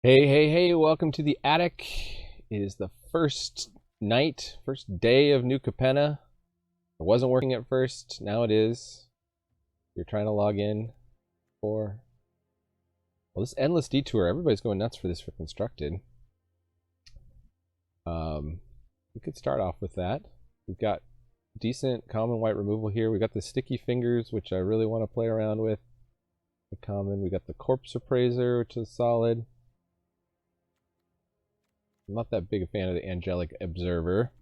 Hey, hey, hey, welcome to the attic. It is the first night, first day of New Capenna. It wasn't working at first, now it is. You're trying to log in for... Well, this endless detour, everybody's going nuts for this for constructed. We could start off with that. We've got decent common white removal here. We got the sticky fingers, which I really want to play around with. The common. We got the corpse appraiser, which is solid. I'm not that big a fan of the angelic observer.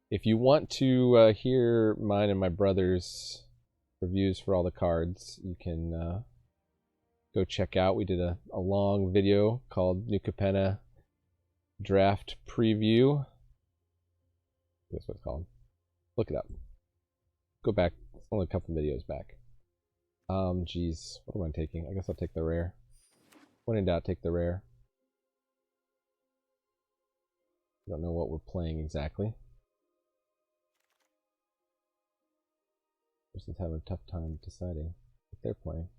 If you want to hear mine and my brother's reviews for all the cards, you can go check out. We did a long video called New Capenna Draft Preview. That's what it's called. Look it up. Go back. It's only a couple videos back. Geez. What am I taking? I guess I'll take the rare. When in doubt, take the rare. I don't know what we're playing exactly. Person's having a tough time deciding what they're playing.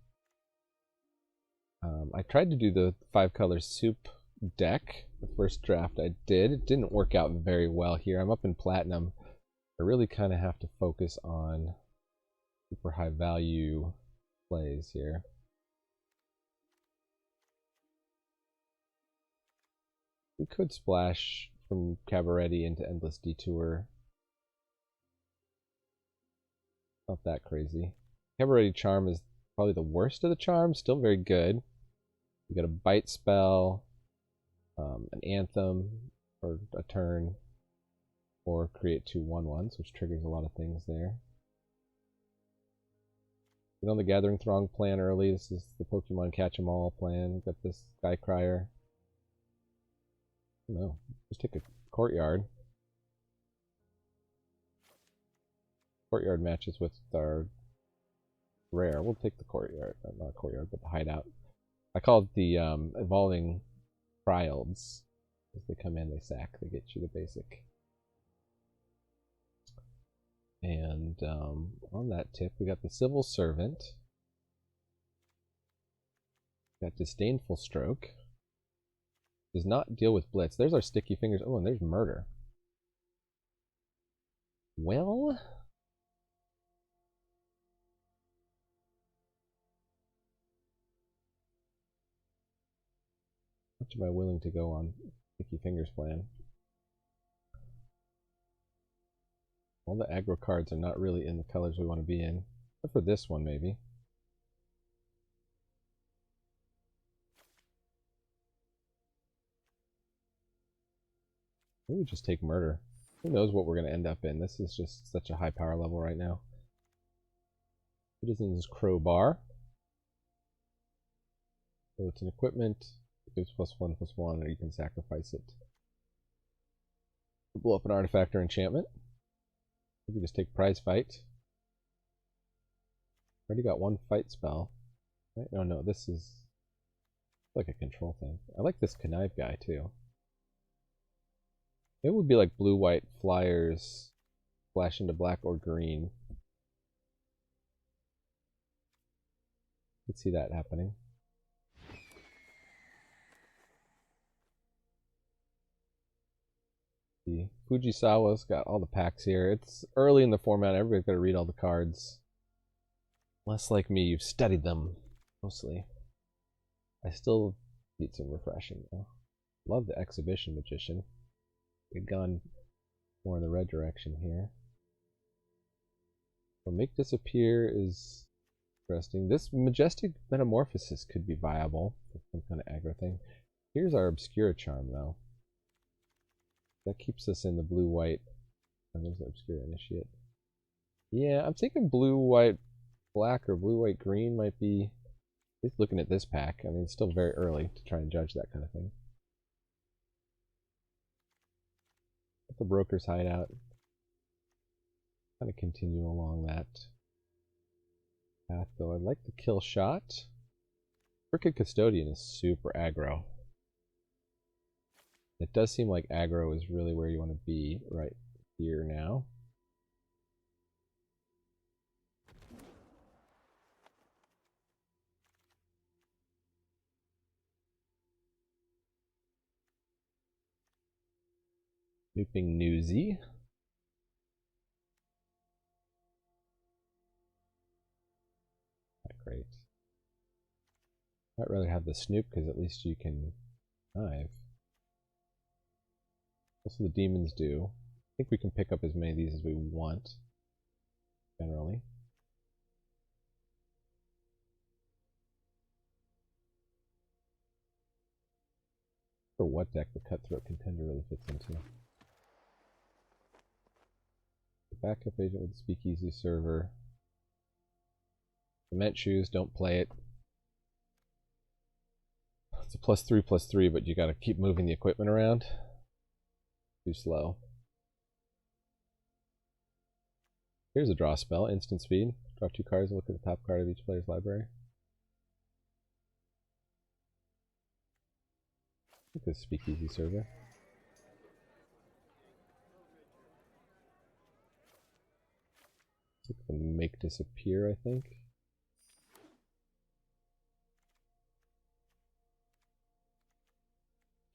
I tried to do the 5-color soup deck. The first draft I did. It didn't work out very well here. I'm up in platinum. I really kind of have to focus on super high value plays here. We could splash from Cabaretti into Endless Detour. Not that crazy. Cabaretti Charm is probably the worst of the charms, still very good. We got a bite spell, an anthem for a turn, or create 2 1/1s, which triggers a lot of things there. Get on the Gathering Throng plan early. This is the Pokemon Catch 'em All plan. We've got this Sky Crier. No, just take a Courtyard. Courtyard matches with our rare. We'll take the Courtyard, not Courtyard, but the Hideout. I call it the Evolving Trialds. As they come in, they sack. They get you the basic. And on that tip, we got the Civil Servant. Got Disdainful Stroke. Does not deal with Blitz. There's our sticky fingers. Oh, and there's Murder. Well, how much am I willing to go on sticky fingers plan? All the aggro cards are not really in the colors we want to be in. Except for this one, maybe. Maybe just take Murder. Who knows what we're going to end up in? This is just such a high power level right now. Citizen's Crowbar. So it's an equipment. It gives +1/+1, or you can sacrifice it. Blow up an artifact or enchantment. Maybe just take Prize Fight. Already got 1 fight spell. Right? No, this is like a control thing. I like this Connive guy too. It would be like blue-white flyers flash into black or green. Could see that happening. The Fujisawa's got all the packs here. It's early in the format. Everybody's got to read all the cards. Unless, like me, you've studied them mostly. I still need some refreshing though. Love the Exhibition Magician. We've gone more in the red direction here. So Make Disappear is interesting. This Majestic Metamorphosis could be viable for some kind of aggro thing. Here's our Obscura Charm though. That keeps us in the blue-white. Oh, there's the Obscura Initiate. Yeah, I'm thinking blue-white-black or blue-white-green might be, at least looking at this pack. I mean, it's still very early to try and judge that kind of thing. At the Broker's Hideout. Kind of continue along that path, though. I'd like the Kill Shot. Crooked Custodian is super aggro. It does seem like aggro is really where you want to be right here now. Snooping Newsy. Not great. I'd rather have the Snoop because at least you can dive. Also, the demons do. I think we can pick up as many of these as we want, generally. For what deck the Cutthroat Contender really fits into. The backup agent with the Speakeasy server. Cement Shoes, don't play it. It's a +3/+3, but you gotta keep moving the equipment around. Too slow. Here's a draw spell, instant speed. Draw 2 cards and look at the top card of each player's library. Look at this Speakeasy server. Look at the Make Disappear, I think.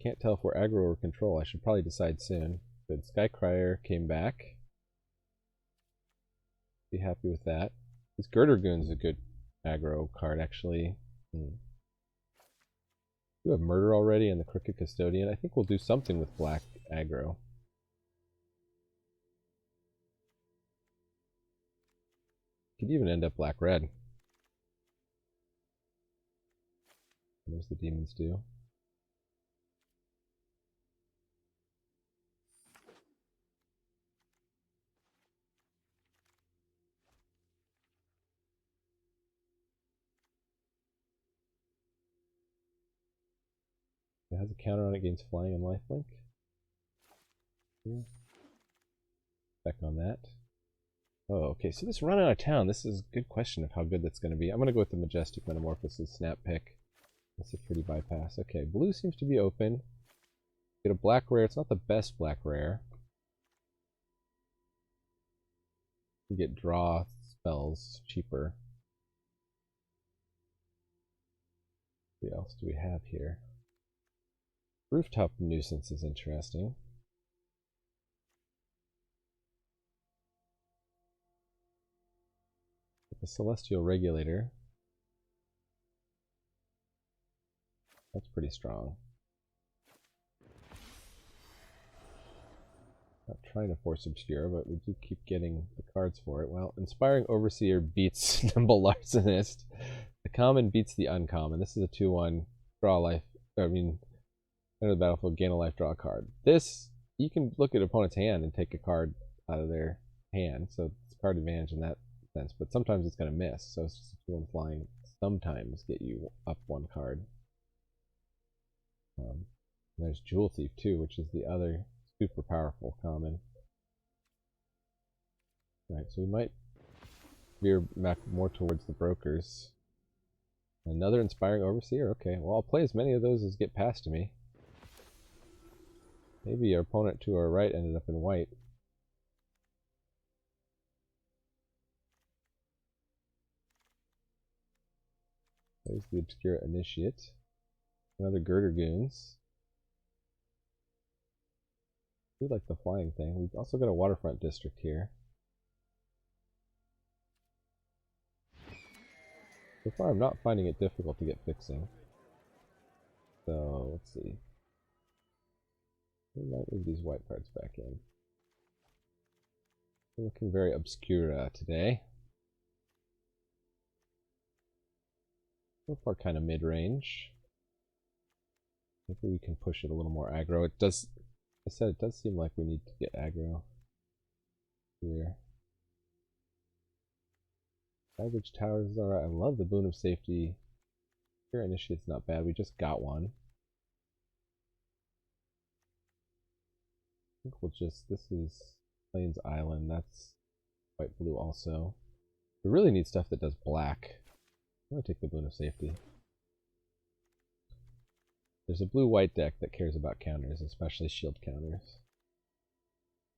Can't tell if we're aggro or control. I should probably decide soon. Good. Skycrier came back. Be happy with that. This Girder Goon is a good aggro card, actually. You have Murder already and the Crooked Custodian. I think we'll do something with black aggro. Could even end up black-red. There's the demons do. It has a counter on it against flying and lifelink. Back on that. Oh, okay, so this run out of town, this is a good question of how good that's going to be. I'm going to go with the Majestic Metamorphosis Snap Pick. That's a pretty bypass. Okay, blue seems to be open. Get a black rare. It's not the best black rare. You get draw spells cheaper. What else do we have here? Rooftop Nuisance is interesting. The Celestial Regulator. That's pretty strong. Not trying to force Obscura, but we do keep getting the cards for it. Well, Inspiring Overseer beats Nimble Larcenist. The common beats the uncommon. This is a 2/1 draw life. Enter the battlefield, gain a life, draw a card. This, you can look at opponent's hand and take a card out of their hand, so it's card advantage in that sense, but sometimes it's going to miss, so it's just a 2/1 flying sometimes get you up 1 card. And there's Jewel Thief too, which is the other super powerful common. Right, so we might veer back more towards the brokers. Another Inspiring Overseer? Okay, well I'll play as many of those as get past to me. Maybe our opponent to our right ended up in white. There's the Obscura Initiate. Another Girder Goons. I do like the flying thing. We've also got a Waterfront District here. So far I'm not finding it difficult to get fixing. So, let's see. We might move these white cards back in. We're looking very Obscura today. So far kind of mid-range. Maybe we can push it a little more aggro. It does, I said, it does seem like we need to get aggro here. Baggage Towers is alright. I love the Boon of Safety. Here Initiate's not bad. We just got one. I think we'll just, this is Plains Island. That's white blue also. We really need stuff that does black. I'm going to take the Boon of Safety. There's a blue-white deck that cares about counters, especially shield counters.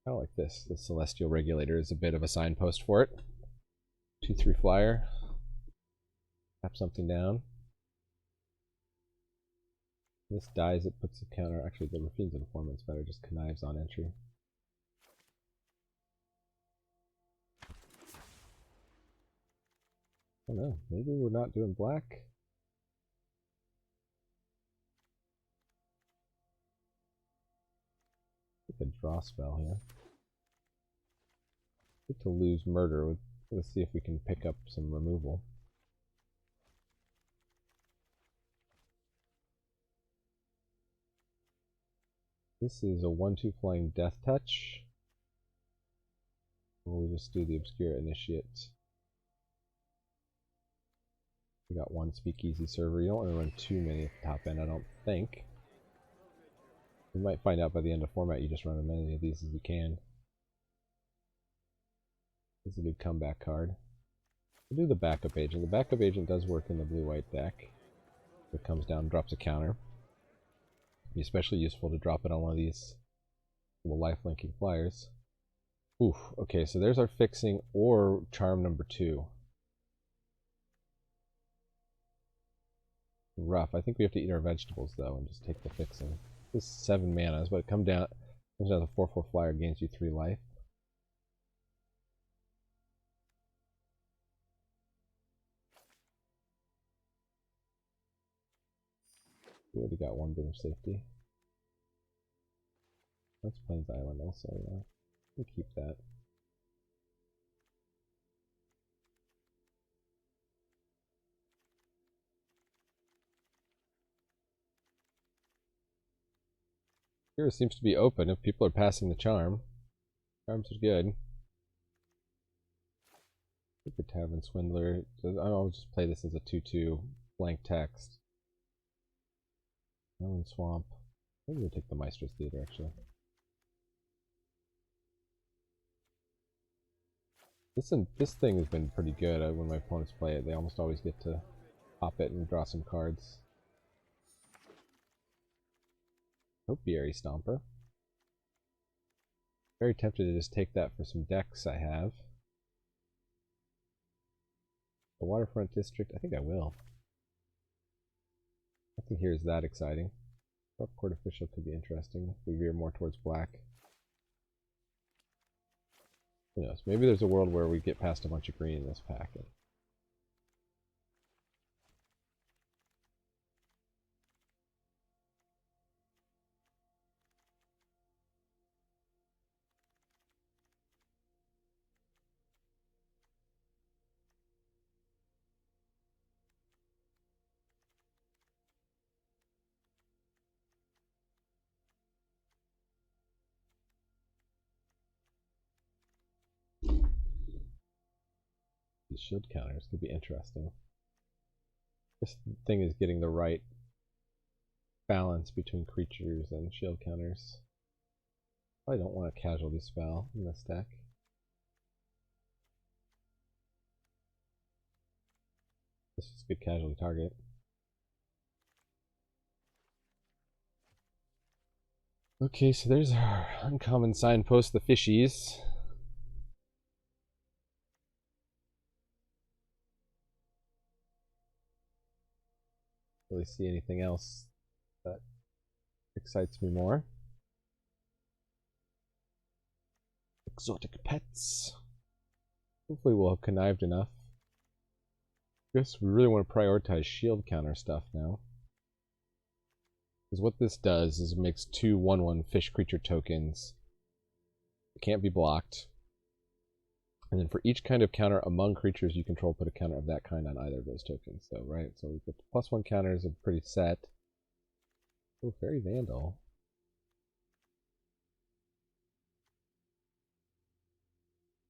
I like this. The Celestial Regulator is a bit of a signpost for it. 2/3 flyer. Tap something down. This dies, it puts a counter. Actually, the Raffine's Informant's better, just connives on entry. don't know. Maybe we're not doing black. A draw spell here. Good to lose murder. Let's see if we can pick up some removal. This is a 1/2 flying death touch. Or we just do the Obscura Initiate. We got one Speakeasy server. You don't want to run too many at the top end, I don't think. You might find out by the end of format you just run as many of these as you can. This is a good comeback card. We'll do the backup agent. The backup agent does work in the blue-white deck. It comes down, drops a counter. It'd be especially useful to drop it on one of these little life-linking flyers. Oof, okay, so there's our fixing or charm number 2. Rough. I think we have to eat our vegetables though and just take the fixing. This is 7 manas, but it comes down to the 4/4 flyer, gains you 3 life. We already got 1 bit of safety. That's Plains Island also, yeah. We'll keep that. Here seems to be open if people are passing the charm. Charms are good. Good Tavern Swindler. I'll just play this as a 2/2 blank text. Melon Swamp. Maybe we'll take the Maestro's Theater actually. This thing has been pretty good when my opponents play it. They almost always get to pop it and draw some cards. Topiary Stomper. Very tempted to just take that for some decks I have. The Waterfront District, I think I will. Nothing here is that exciting. Corrupt Court Official could be interesting if we veer more towards black. Who knows? Maybe there's a world where we get past a bunch of green in this packet. These shield counters could be interesting. This thing is getting the right balance between creatures and shield counters. I don't want a casualty spell in this deck. This is a good casualty target. Okay, so there's our uncommon signpost, the fishies. Really see anything else that excites me more. Exotic pets. Hopefully we'll have connived enough. I guess we really want to prioritize shield counter stuff now. Because what this does is it makes 2 1/1 fish creature tokens. It can't be blocked. And then for each kind of counter among creatures you control, put a counter of that kind on either of those tokens. So, right, so we've got the +1 counters are pretty set. Oh, Fairy Vandal.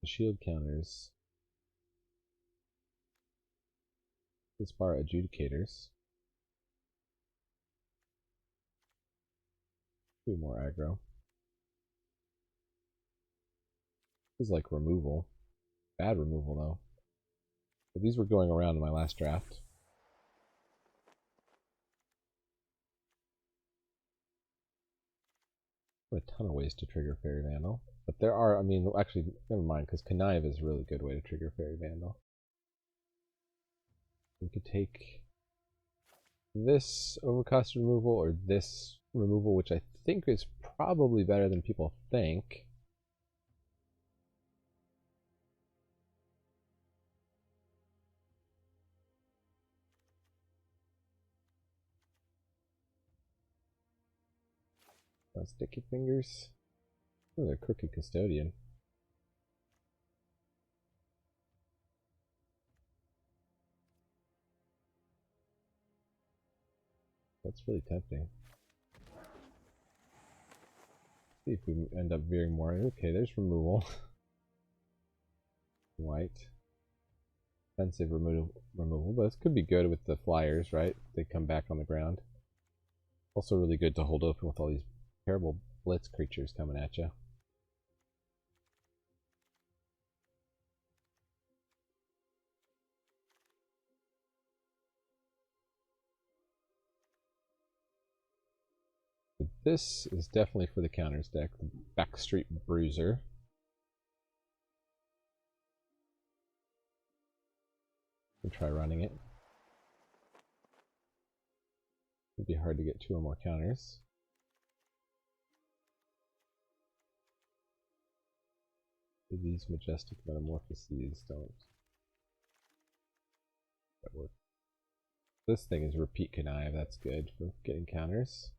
The shield counters. Inspire Adjudicators. Do more aggro. This is like removal. Bad removal though. But these were going around in my last draft. A ton of ways to trigger Fairy Vandal. But there are, I mean, actually, never mind, because Connive is a really good way to trigger Fairy Vandal. We could take this overcost removal or this removal, which I think is probably better than people think. Oh, sticky fingers. Oh, they're crooked custodian. That's really tempting. See if we end up veering more. Okay, there's removal. White. Expensive removal, but this could be good with the flyers, right? They come back on the ground. Also really good to hold open with all these terrible blitz creatures coming at you. But this is definitely for the counters deck, the Backstreet Bruiser. We'll try running it. It'd be hard to get 2 or more counters. These majestic metamorphoses don't. That works. This thing is repeat connive. That's good for getting counters.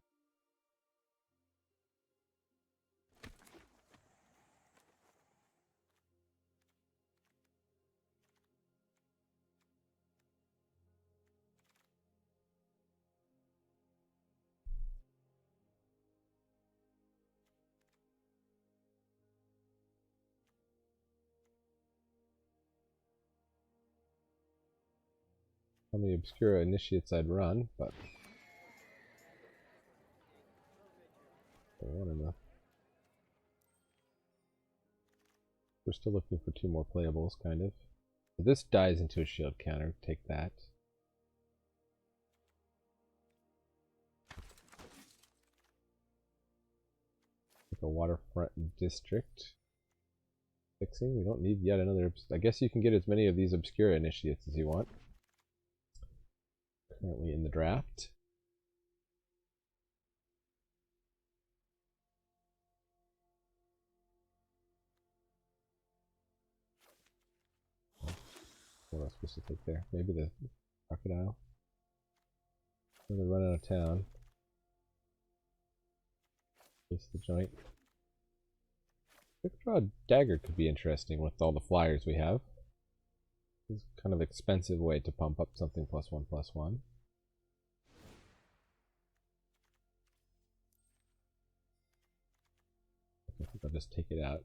How many Obscura Initiates I'd run, but I want enough. We're still looking for 2 more playables, kind of. But this dies into a shield counter. Take that. Like a waterfront district. Fixing. We don't need yet another. I guess you can get as many of these Obscura Initiates as you want. Currently in the draft. What am I supposed to take there? Maybe the crocodile. I'm gonna run out of town. Face the joint. Quick draw dagger could be interesting with all the flyers we have. It's kind of expensive way to pump up something +1/+1. I think I'll just take it out.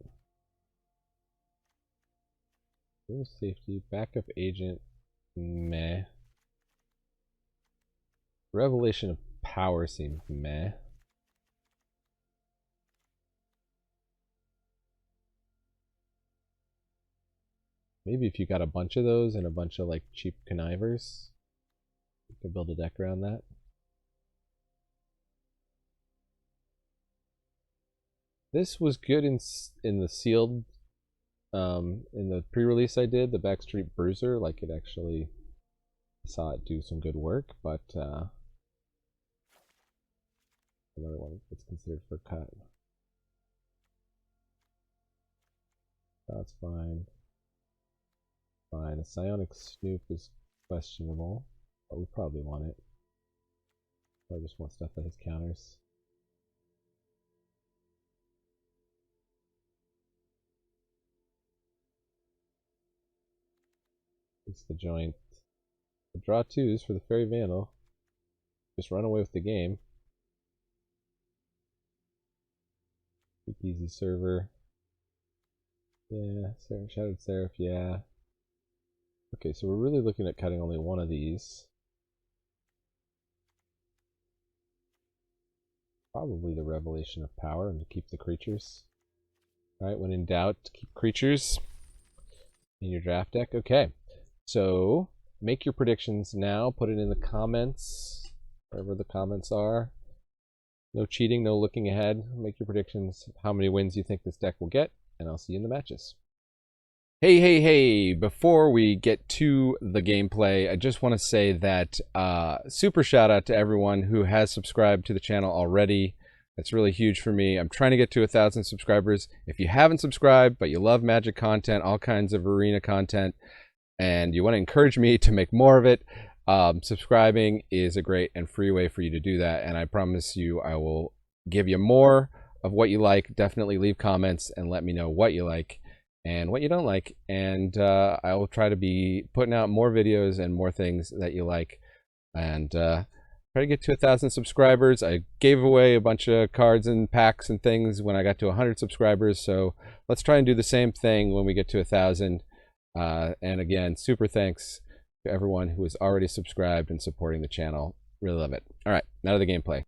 Safety, backup agent, meh. Revelation of power seems meh. Maybe if you got a bunch of those and a bunch of like cheap connivers, you could build a deck around that. This was good in the sealed, in the pre-release I did, the Backstreet Bruiser. Like it actually saw it do some good work, but another one that's considered for cut. That's fine. Fine. A Psionic Snoop is questionable, but we probably want it. I just want stuff that has counters. It's the joint. The draw 2s for the Fairy Vandal. Just run away with the game. Easy server. Yeah, Shattered Seraph, yeah. Okay, so we're really looking at cutting only one of these. Probably the Revelation of Power and to keep the creatures. Alright, when in doubt, keep creatures in your draft deck. Okay, so make your predictions now. Put it in the comments, wherever the comments are. No cheating, no looking ahead. Make your predictions, how many wins you think this deck will get, and I'll see you in the matches. Hey, before we get to the gameplay, I just want to say that super shout out to everyone who has subscribed to the channel already. That's really huge for me. I'm trying to get to 1,000 subscribers. If you haven't subscribed, but you love Magic content, all kinds of arena content, and you want to encourage me to make more of it, subscribing is a great and free way for you to do that, and I promise you I will give you more of what you like. Definitely leave comments and let me know what you like and what you don't like. And I will try to be putting out more videos and more things that you like. And try to get to 1,000 subscribers. I gave away a bunch of cards and packs and things when I got to 100 subscribers. So let's try and do the same thing when we get to 1,000. And again, super thanks to everyone who has already subscribed and supporting the channel. Really love it. All right, now to the gameplay.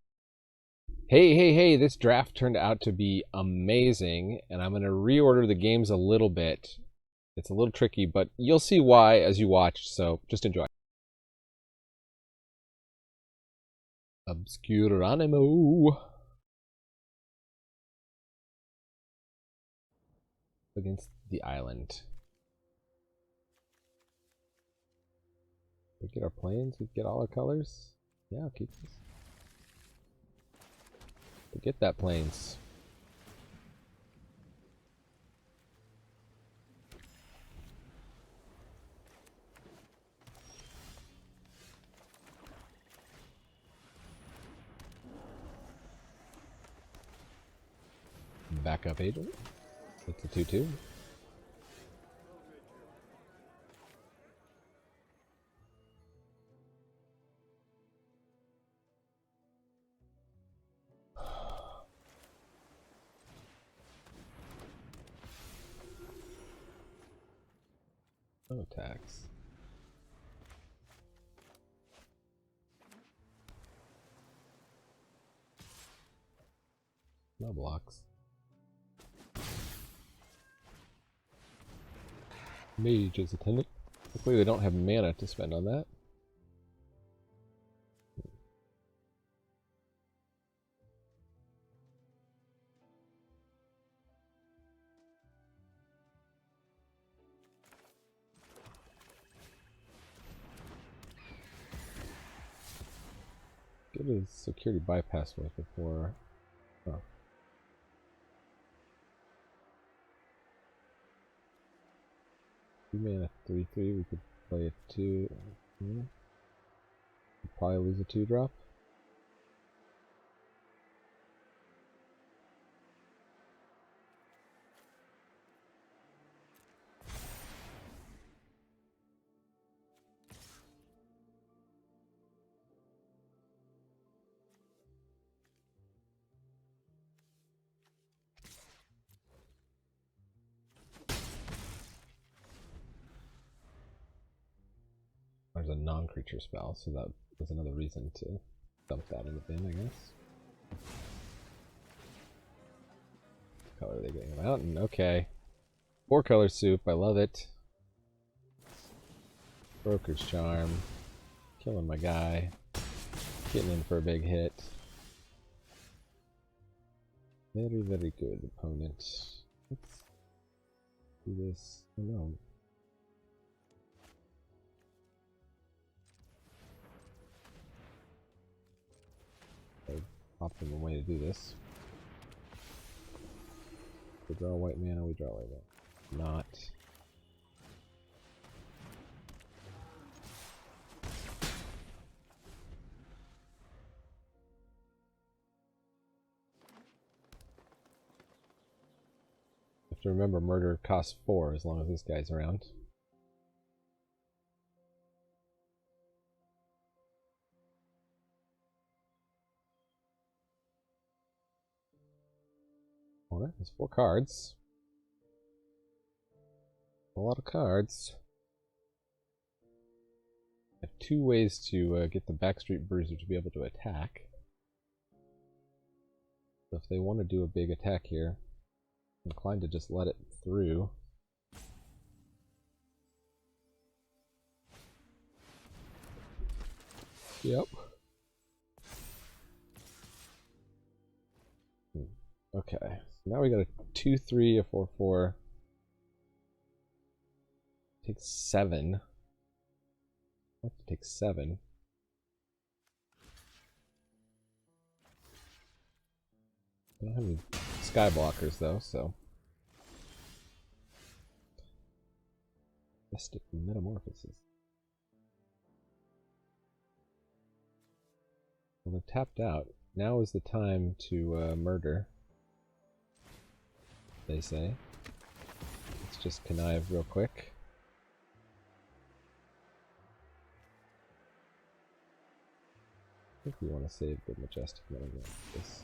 Hey, this draft turned out to be amazing, and I'm going to reorder the games a little bit. It's a little tricky, but you'll see why as you watch, so just enjoy. Obscura Connive against the island. We get our planes, we get all our colors. Yeah, I'll keep this. We get that planes. Backup agent. It's a 2/2. No attacks. No blocks. Mage is attendant. Hopefully they don't have mana to spend on that. Get a security bypass with before. Oh. 2 mana, 3/3. We could play a 2. We'd probably lose a 2-drop. There's a non-creature spell, so that was another reason to dump that in the bin, I guess. What color are they getting? A mountain, okay. 4-color soup, I love it. Broker's Charm. Killing my guy. Getting in for a big hit. Very, very good opponent. Let's do this. Oh, no. Optimal way to do this. We draw white mana, we draw white mana. Not. Have to remember murder costs 4 as long as this guy's around. Alright, there's 4 cards. A lot of cards. I have 2 ways to get the Backstreet Bruiser to be able to attack. So if they want to do a big attack here, I'm inclined to just let it through. Yep. Okay, so now we got a 2/3, a 4/4. Takes 7. I have to take 7. I don't have any sky blockers though, so. Mystic Metamorphosis. Well, they're tapped out. now is the time to murder, they say. Let's just connive real quick. I think we want to save the majestic metal like this.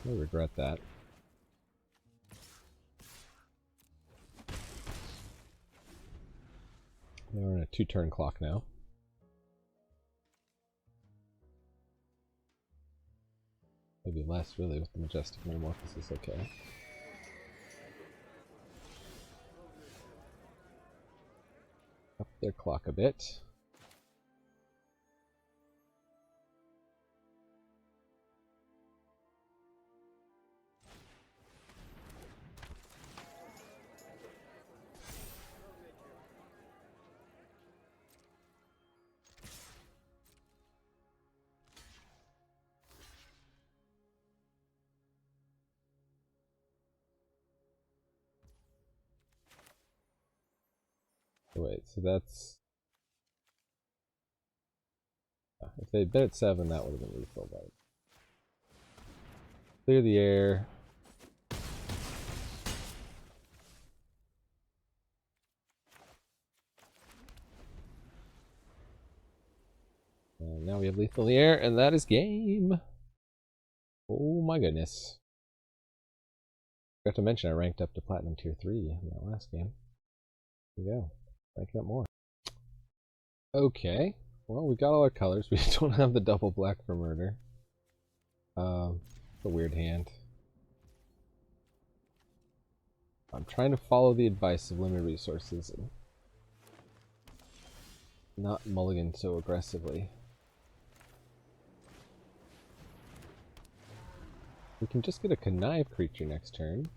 I regret that. We're on a 2-turn clock now. Maybe less, really, with the majestic metamorphosis. Okay. Up their clock a bit. Wait, so that's... if they'd been at 7, that would have been lethal, but... Clear the air. And now we have lethal in the air, and that is game! Oh my goodness. Forgot to mention I ranked up to Platinum Tier 3 in that last game. There we go. Ranking up more. Okay. Well, we got all our colors. We don't have the double black for murder. It's a weird hand. I'm trying to follow the advice of limited resources and not mulligan so aggressively. We can just get a connive creature next turn.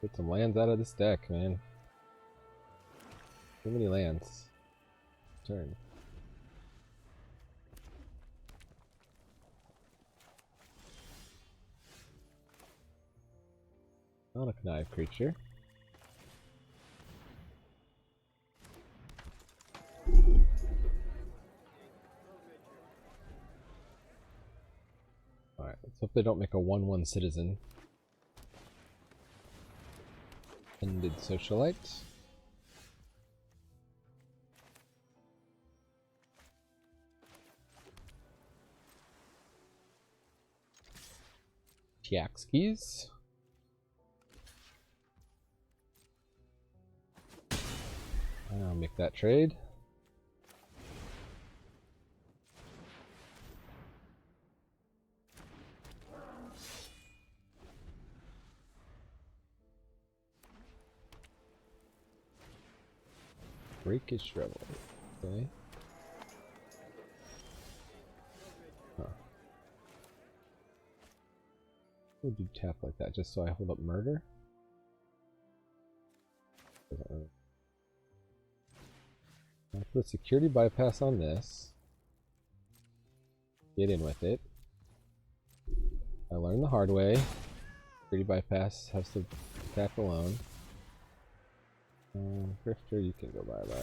Get some lands out of this deck, man. Too many lands. Turn. Not a connive creature. Alright, let's hope they don't make a 1/1 citizen. Ended socialite. Tiaxkis. I'll make that trade. Breakish Rebel. Okay. Huh. Would you tap like that just so I hold up murder? I'll put a security bypass on this. Get in with it. I learned the hard way. Security bypass has to attack alone. Grifter, you can go bye-bye.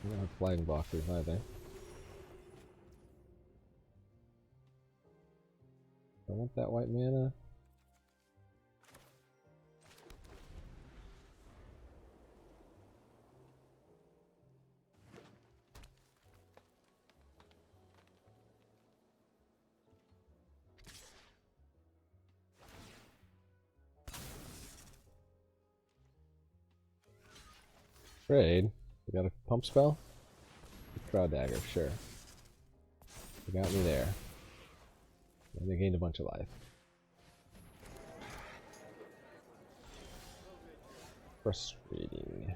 I don't have flying blockers either. I want that white mana. Trade. We got a pump spell? Draw dagger, sure. You got me there. And they gained a bunch of life. Frustrating.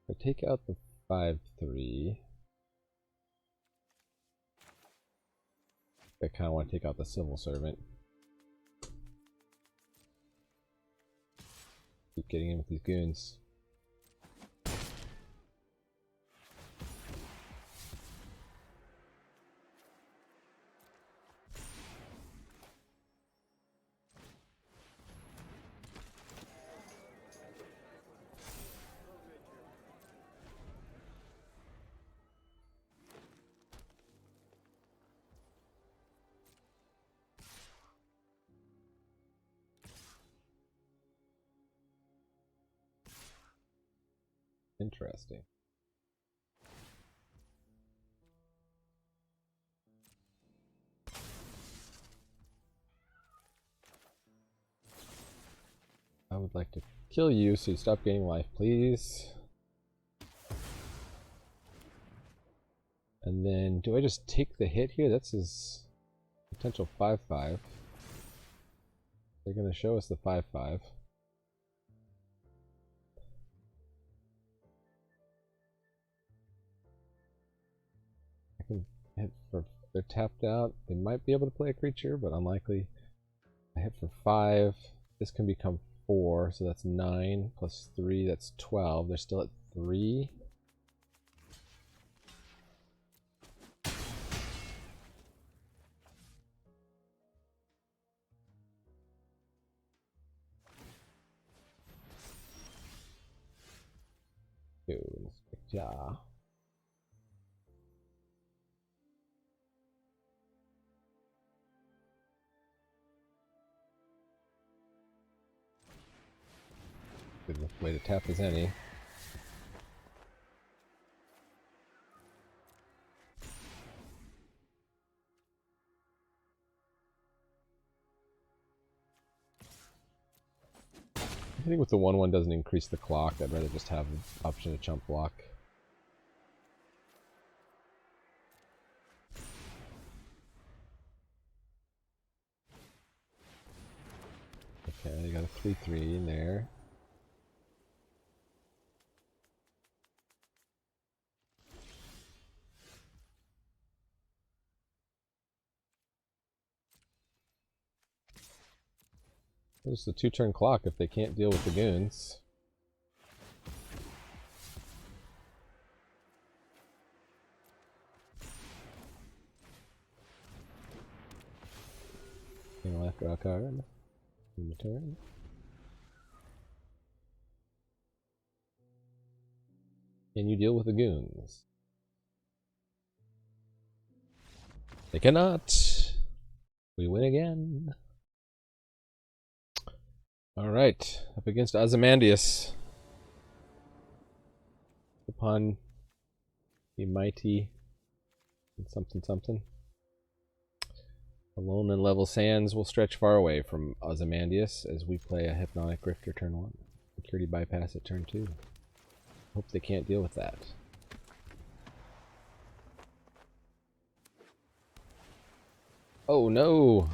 If I take out the 5/3, I kind of want to take out the Civil Servant. Keep getting in with these goons. Interesting. I would like to kill you so you stop gaining life, please. And then, do I just take the hit here? That's his potential 5/5. They're going to show us the 5/5. I can hit for... They're tapped out. They might be able to play a creature, but unlikely. I hit for 5. This can become 4, so that's 9 plus 3, that's 12. They're still at 3. Yeah. Good way to tap as any. I think with the 1/1 doesn't increase the clock. I'd rather just have an option to chump block. Okay, you got a 3/3 in there. There's the 2-turn clock if they can't deal with the goons. Gonna left draw a card in return. Can you deal with the goons? They cannot. We win again. Alright, up against Ozymandias. Upon the mighty something something. Alone in level sands will stretch far away from Ozymandias as we play a Hypnotic Grifter turn 1. Security bypass at turn 2. Hope they can't deal with that. Oh no!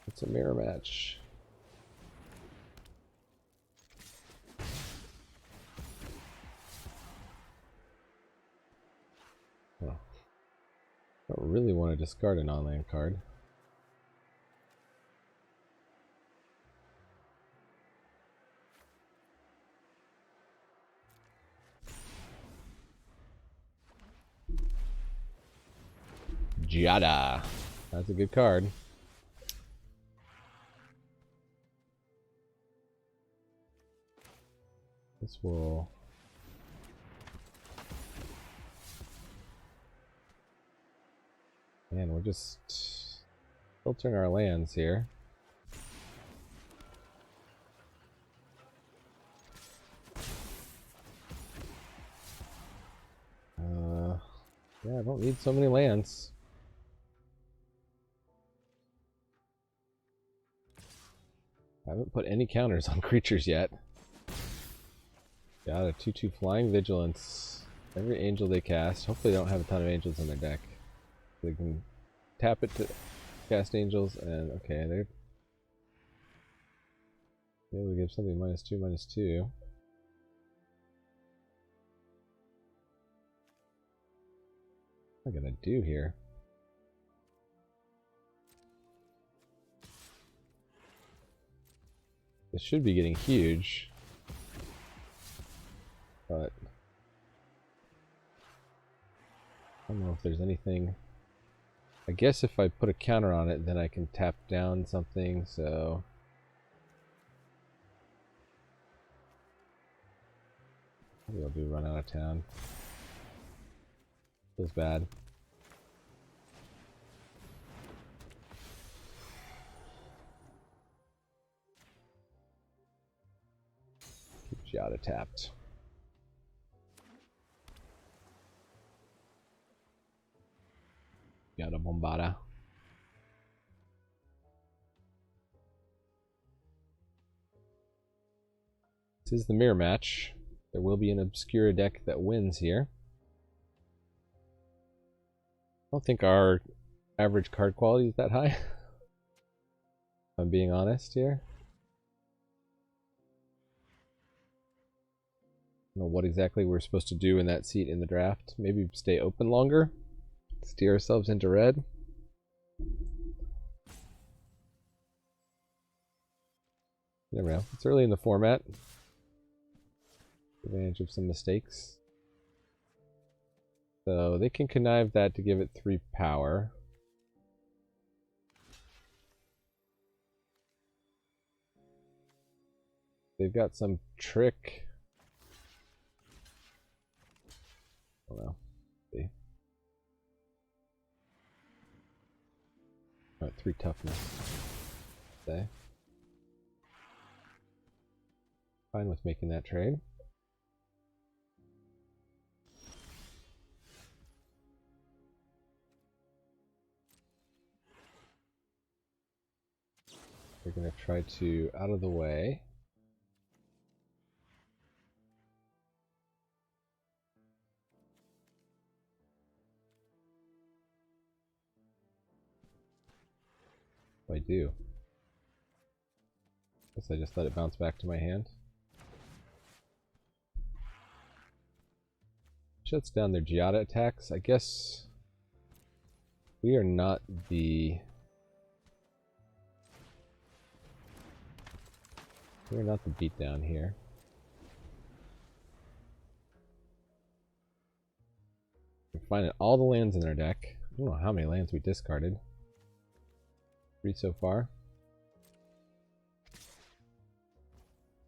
It's a mirror match. Oh. I don't really want to discard an on-land card. Jada. That's a good card. This will... Man, we're just filtering our lands here. Yeah, I don't need so many lands. I haven't put any counters on creatures yet. Got a 2/2 Flying Vigilance. Every angel they cast. Hopefully they don't have a ton of angels in their deck. They can tap it to cast angels, and okay, they're able to give something -2/-2. What am I gonna do here? This should be getting huge. But I don't know if there's anything. I guess if I put a counter on it, then I can tap down something, so maybe I'll do run out of town. Feels bad. Keep Giada tapped. Giada Bombada. This is the mirror match. There will be an Obscura deck that wins here. I don't think our average card quality is that high. If I'm being honest here. I don't know what exactly we're supposed to do in that seat in the draft. Maybe stay open longer. Steer ourselves into red. Never know. It's early in the format. Take advantage of some mistakes. So they can connive that to give it 3 power. They've got some trick. I don't know. Let's see. Alright, 3 toughness. Say. Fine with making that trade. We're going to try to out of the way. What do I do? Guess I just let it bounce back to my hand. Shuts down their Giada attacks. I guess we are not the beatdown here. We're finding all the lands in their deck. I don't know how many lands we discarded. 3 so far.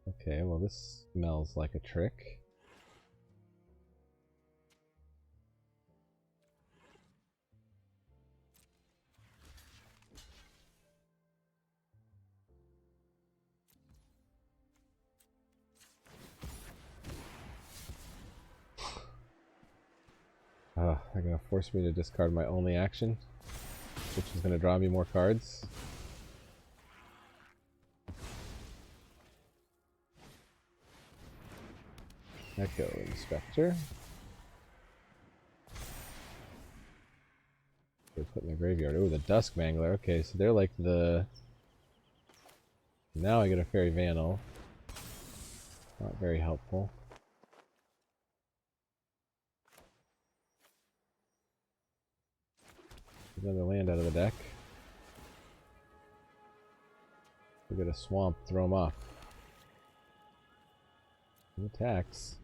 Okay, well this smells like a trick. They're gonna force me to discard my only action, which is gonna draw me more cards. Echo Inspector. They put in the graveyard. Oh, the Dusk Mangler. Okay, so they're like the. Now I get a Fairy Vandal. Not very helpful. Another land out of the deck. We get a swamp, throw them off. He attacks.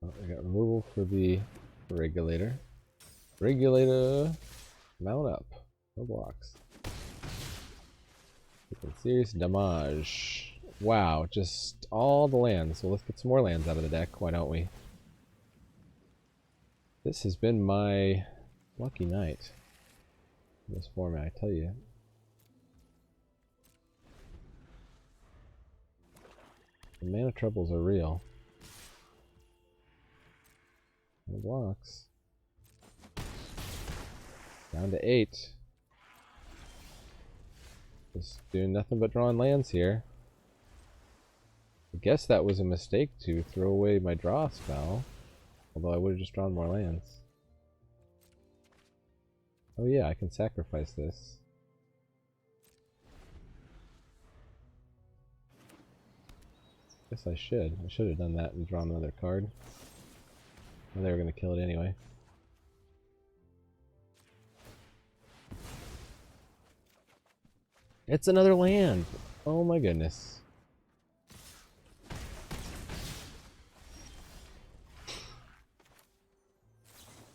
Oh, I got removal for the regulator. Regulator, mount up. No blocks. Serious damage. Wow, just all the lands. Well, let's get some more lands out of the deck. Why don't we? This has been my lucky night in this format, I tell you. The mana troubles are real. No blocks. Down to 8. Just doing nothing but drawing lands here. I guess that was a mistake to throw away my draw spell. Although I would have just drawn more lands. Oh yeah, I can sacrifice this. Guess I should. I should have done that and drawn another card. Well, they were going to kill it anyway. It's another land. Oh my goodness.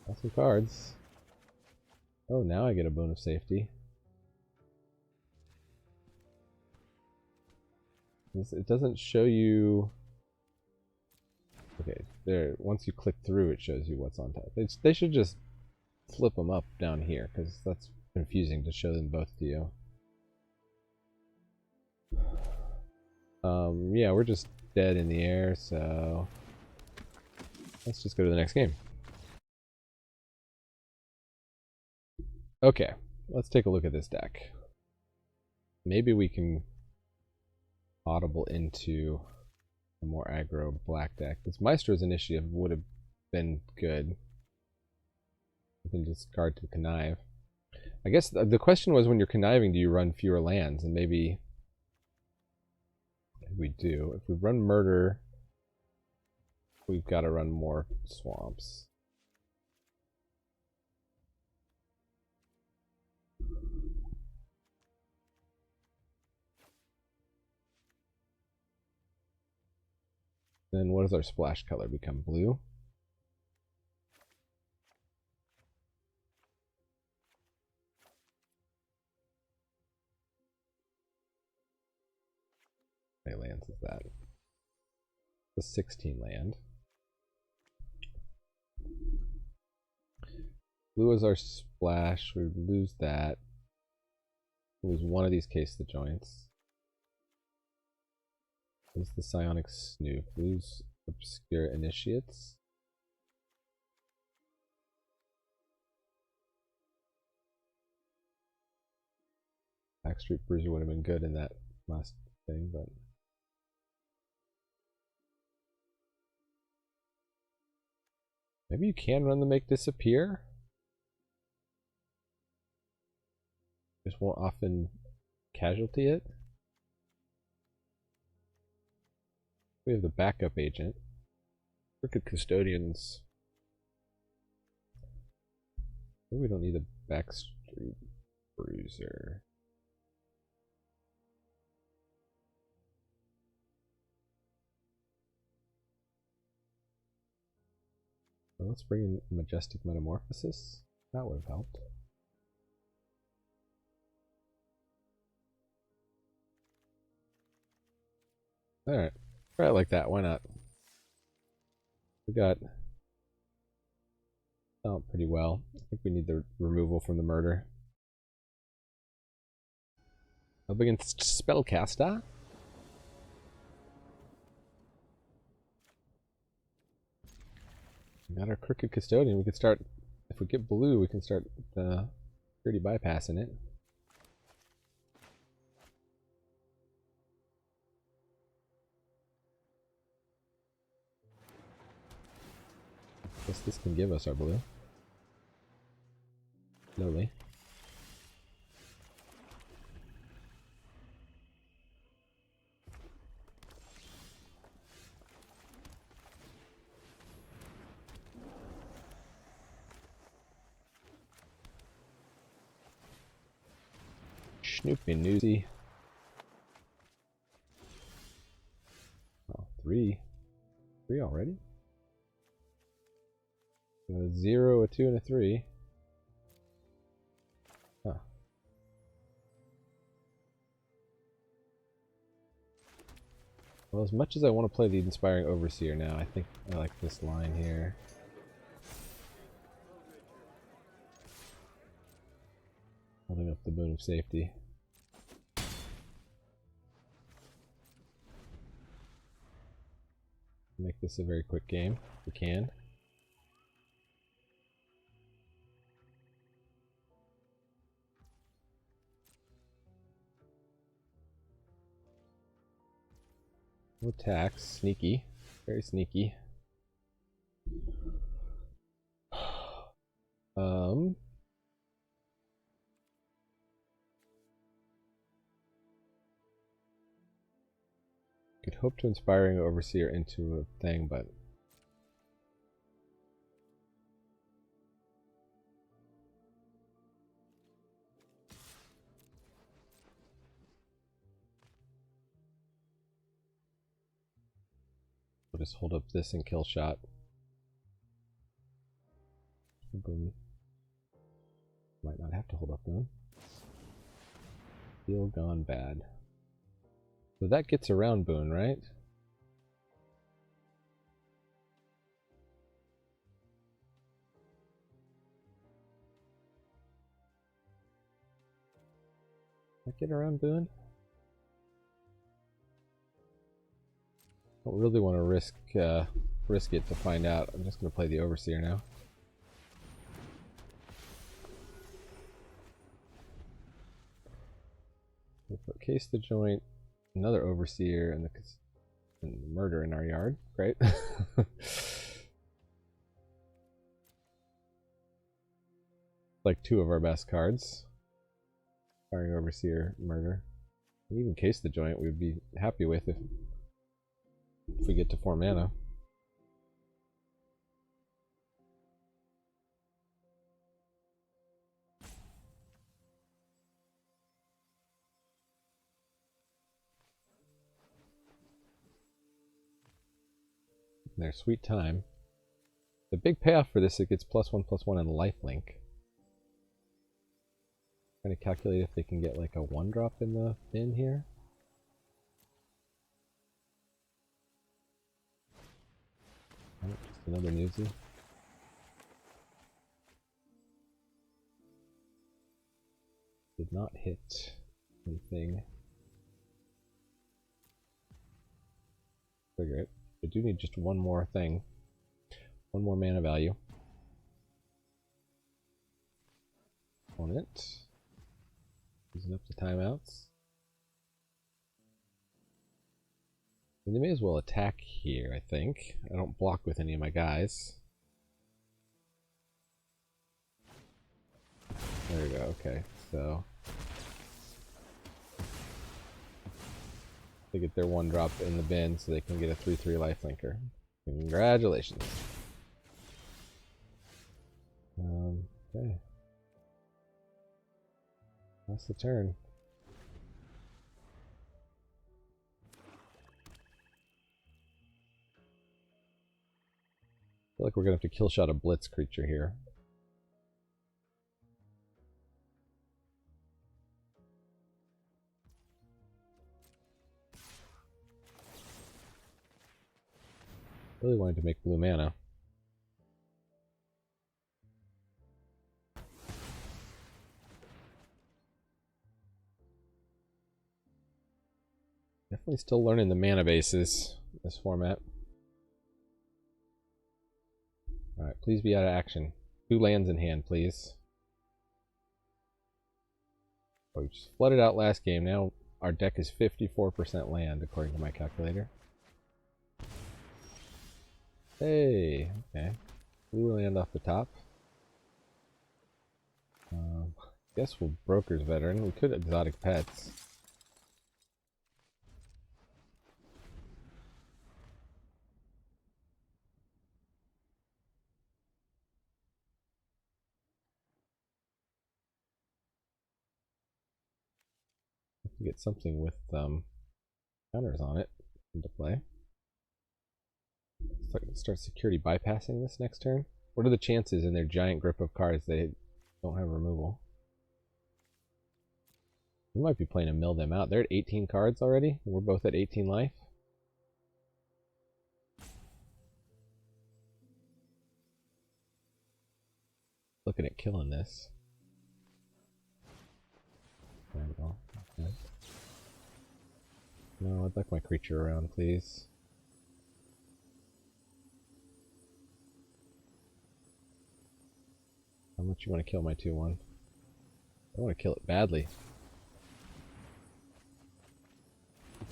Got some cards. Oh, now I get a boon of safety. It doesn't show you... Okay, there. Once you click through, it shows you what's on top. They should just flip them up down here, because that's confusing to show them both to you. Yeah, we're just dead in the air, so... Let's just go to the next game. Okay, let's take a look at this deck. Maybe we can audible into a more aggro black deck. This Maestro's Initiative would have been good. We can discard to connive. I guess the question was, when you're conniving, do you run fewer lands? And maybe we do. If we run murder, we've got to run more swamps. Then what does our splash color become? Blue? How many lands is that? The 16 land. Blue is our splash. We lose that. Lose one of these case the joints. Lose the psionic snoop. Lose obscure initiates. Backstreet Bruiser would have been good in that last thing, but maybe you can run the make disappear. Just won't often casualty it. We have the backup agent. Crooked Custodians. Maybe we don't need the Backstreet Bruiser. Well, let's bring in Majestic Metamorphosis. That would have helped. Alright. Try it like that. Why not? We got pretty well. I think we need the removal from the murder. Up against Spellcaster. We got our Crooked Custodian. We could start, if we get blue, we can start security bypassing it. Guess this can give us our blue. Slowly. Snoopy newsy. Oh, three. Three already? A 0, a 2, and a 3. Huh. Well, as much as I want to play the Inspiring Overseer now, I think I like this line here. Holding up the boon of safety. Make this a very quick game, if we can. No attacks, sneaky, very sneaky. Could hope to Inspiring Overseer into a thing, but just hold up this and kill shot. Boom. Might not have to hold up Boom. Feel gone bad. So that gets around Boone, right? That get around Boone? Don't really want to risk it to find out. I'm just going to play the Overseer now. We'll put Case the Joint, another Overseer, and the Murder in our yard. Great. Like two of our best cards. Firing Overseer, Murder. And even Case the Joint we'd be happy with if we get to 4 mana. Their sweet time. The big payoff for this, it gets +1/+1 and lifelink. Trying to calculate if they can get like a 1-drop in the bin here. Oh, just another newsie. Did not hit anything. Trigger it. I do need just one more thing. One more mana value. On it. Using up the timeouts. And they may as well attack here, I think. I don't block with any of my guys. There we go, okay. So they get their 1-drop in the bin so they can get a 3/3 lifelinker. Congratulations. Okay. That's the turn. I feel like we're gonna have to kill shot a blitz creature here. Really wanted to make blue mana. Definitely still learning the mana bases in this format. Alright, please be out of action. 2 lands in hand, please. Oh, we just flooded out last game. Now our deck is 54% land, according to my calculator. Hey, okay. Blue land off the top. Guess we'll Broker's Veteran. We could Exotic Pets. Get something with counters on it into play. Start security bypassing this next turn. What are the chances in their giant grip of cards they don't have removal? We might be playing to mill them out. They're at 18 cards already. We're both at 18 life. Looking at killing this. There we go. Okay. No, I'd like my creature around, please. How much you want to kill my 2/1? I want to kill it badly. I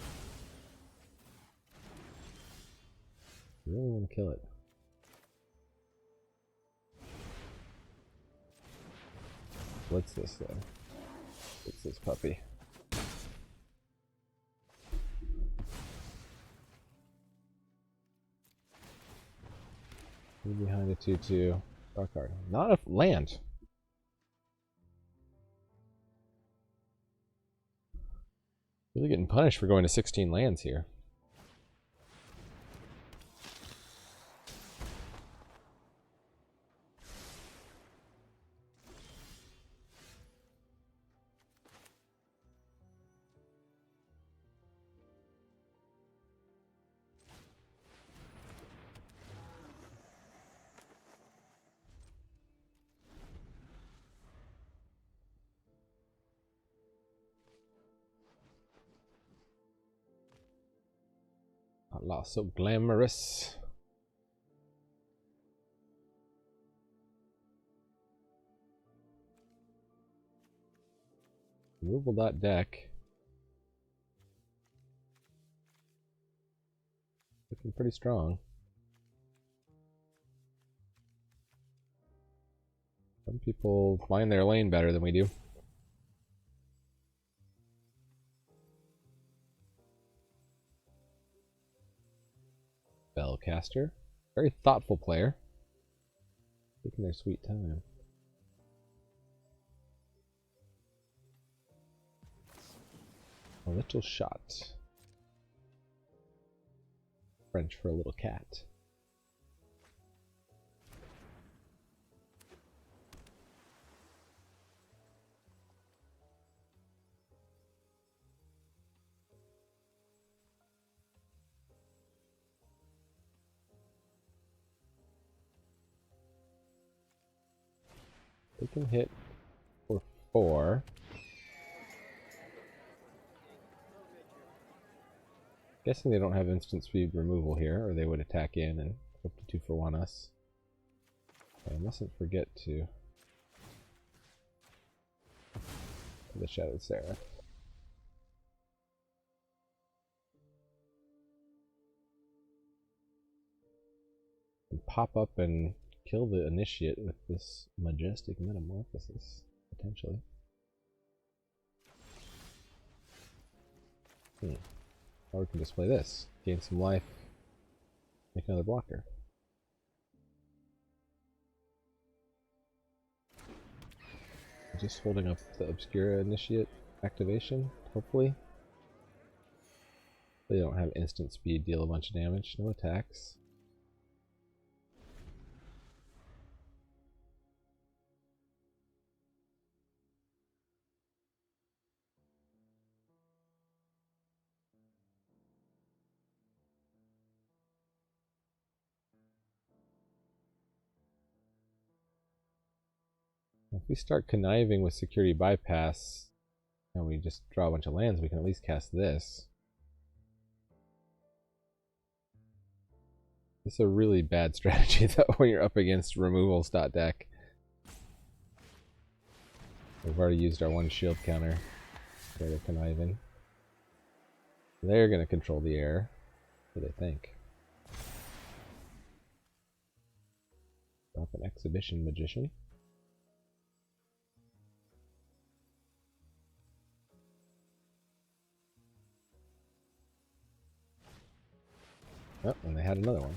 really want to kill it. What's this though? What's this puppy? Leave behind a 2/2. Draw card. Not a land. Really getting punished for going to 16 lands here. La, so glamorous. Removal.deck. Looking pretty strong. Some people find their lane better than we do. Spellcaster. Very thoughtful player. Taking their sweet time. A little shot. French for a little cat. They can hit for 4. Guessing they don't have instant speed removal here, or they would attack in and hope to 2-for-1 us. I mustn't forget to the Shadowed Seraph. And pop up and kill the initiate with this majestic metamorphosis, potentially. Or we can just play this. Gain some life, make another blocker. Just holding up the Obscura Initiate activation, hopefully. They don't have instant speed, deal a bunch of damage, no attacks. If we start conniving with security bypass and we just draw a bunch of lands, we can at least cast this. This is a really bad strategy though when you're up against removals.deck. We've already used our 1 shield counter. They're conniving. They're going to control the air. What do they think? Drop an Exhibition Magician. Oh, and they had another one.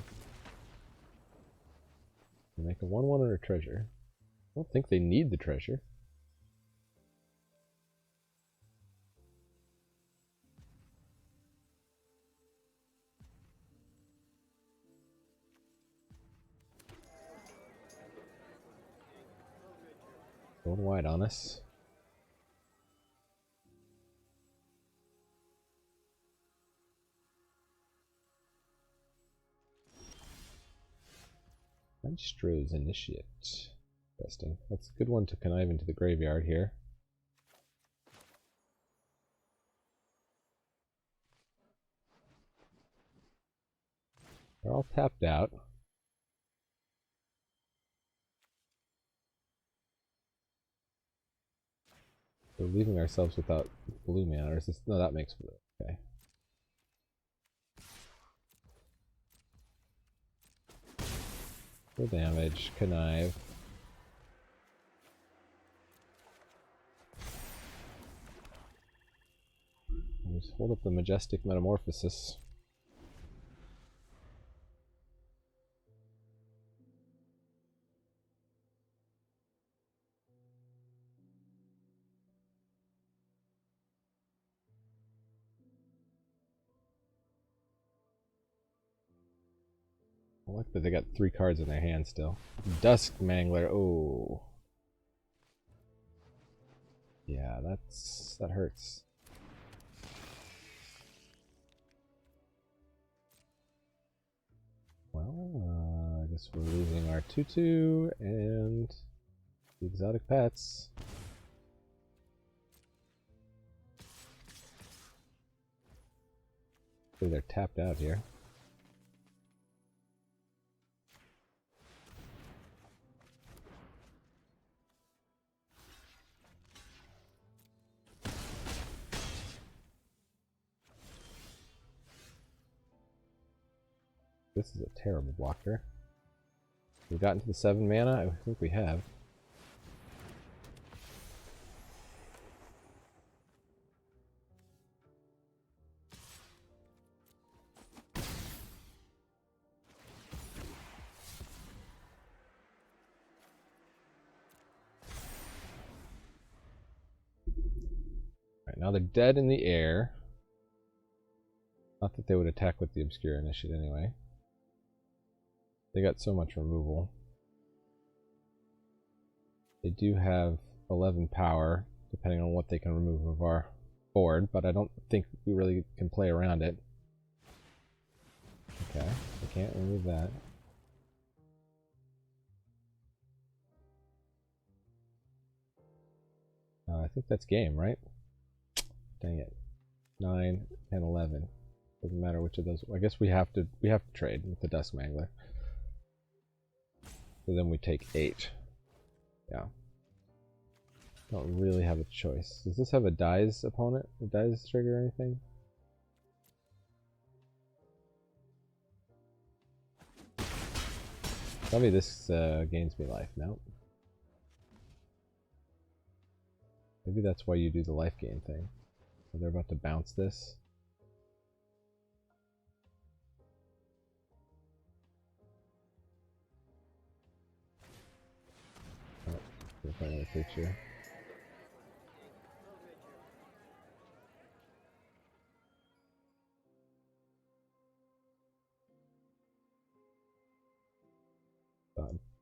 They make a 1/1 or a treasure. I don't think they need the treasure. Going wide on us. Maestro's Initiate. Interesting. That's a good one to connive into the graveyard here. They're all tapped out. We're leaving ourselves without blue mana. Or is this, no, that makes blue. Okay. Full damage, connive. And just hold up the majestic metamorphosis. I like that they got 3 cards in their hand still. Dusk Mangler, oh. Yeah, that hurts. Well, I guess we're losing our 2/2 and the exotic pets. So they're tapped out here. this is a terrible blocker. We've gotten to the 7 mana? I think we have. Alright, now they're dead in the air. Not that they would attack with the Obscura Initiate anyway. They got so much removal. They do have 11 power, depending on what they can remove of our board, but I don't think we really can play around it. Okay, we can't remove that. I think that's game, right? Dang it. 9, 10, 11. Doesn't matter which of those. I guess we have to trade with the Dusk Mangler. So then we take 8. Yeah. Don't really have a choice. Does this have a dies opponent? A dies trigger or anything? Tell me this gains me life. No. Maybe that's why you do the life gain thing. So they're about to bounce this. Oh, we'll find another creature.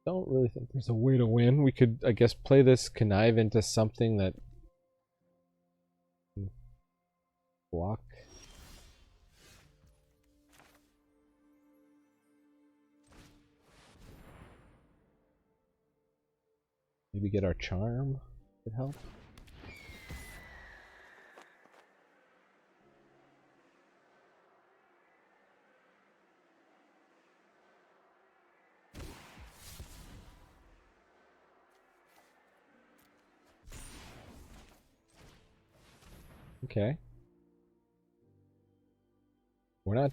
Don't really think there's a way to win. We could, I guess, play this connive into something that block. Maybe get our charm could help. Okay. We're not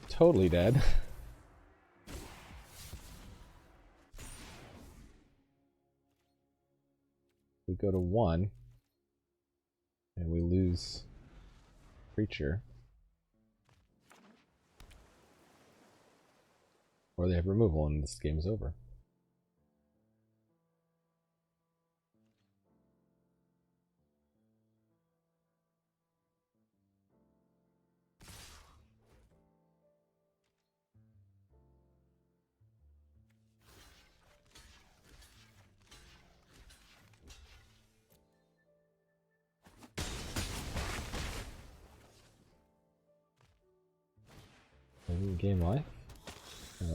totally dead. We go to 1 and we lose creature. Or they have removal and this game's over. Game life?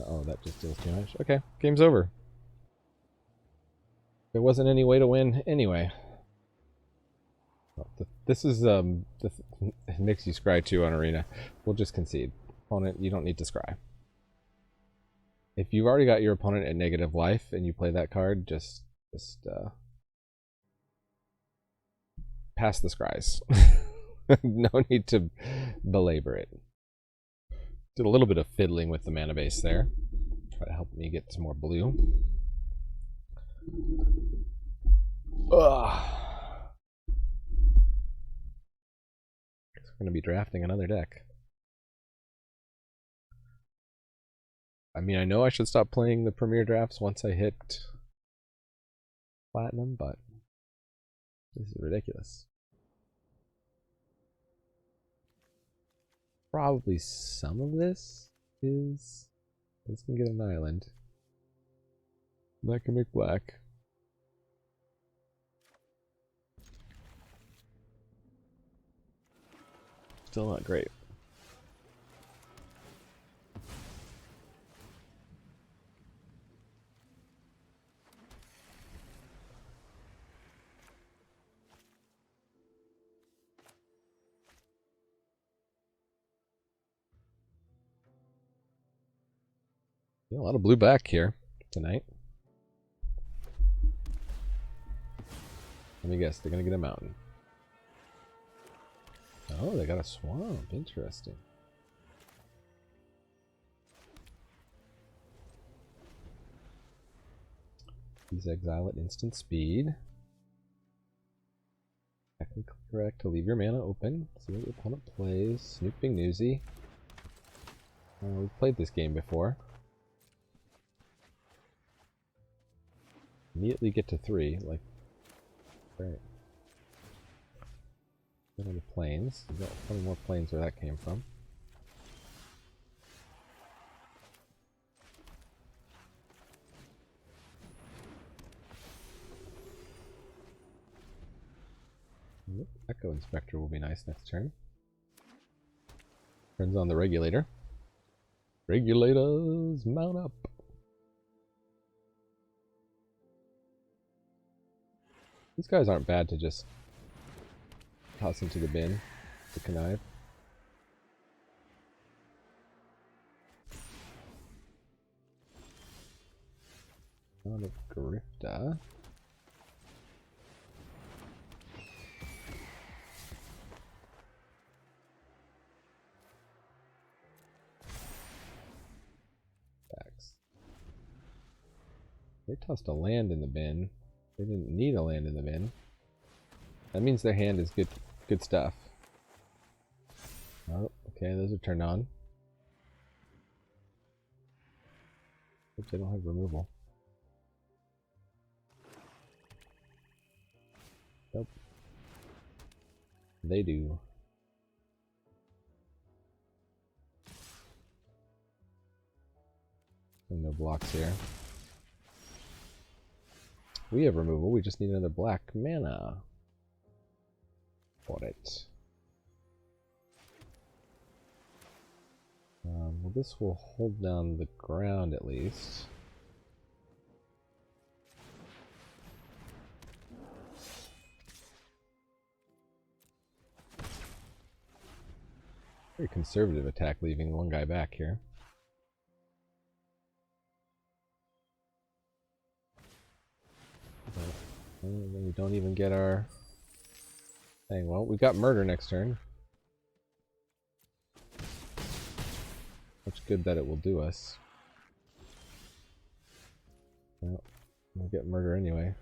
Oh, that just deals damage. Okay, game's over. There wasn't any way to win anyway. This is it makes you scry 2 on Arena. We'll just concede. Opponent, you don't need to scry. If you've already got your opponent at negative life and you play that card, just pass the scries. No need to belabor it. Did a little bit of fiddling with the mana base there. Try to help me get some more blue. Ugh. Guess we're gonna be drafting another deck. I mean, I know I should stop playing the premier drafts once I hit platinum, but this is ridiculous. Probably some of this is... Let's get an island. That can make black. Still not great. Yeah, a lot of blue back here tonight. Let me guess, they're gonna get a mountain. Oh, they got a swamp. Interesting. Please exile at instant speed. Technically correct to leave your mana open. See what your opponent plays. Snoop being newsy. We've played this game before. Immediately get to 3, like, right. Get on the planes. We've got plenty more planes where that came from. Echo Inspector will be nice next turn. Turns on the regulator. Regulators, mount up. These guys aren't bad to just toss into the bin, the connive. Not a Grifta. They tossed a land in the bin. They didn't need a land in the bin. That means their hand is good stuff. Oh, okay, those are turned on. Oops, they don't have removal. Nope. They do. No blocks here. We have removal, we just need another black mana. Got it. Well, this will hold down the ground at least. Very conservative attack, leaving one guy back here. And then we don't even get our thing. Well, we got murder next turn. Much good that it will do us. Well, we'll get murder anyway.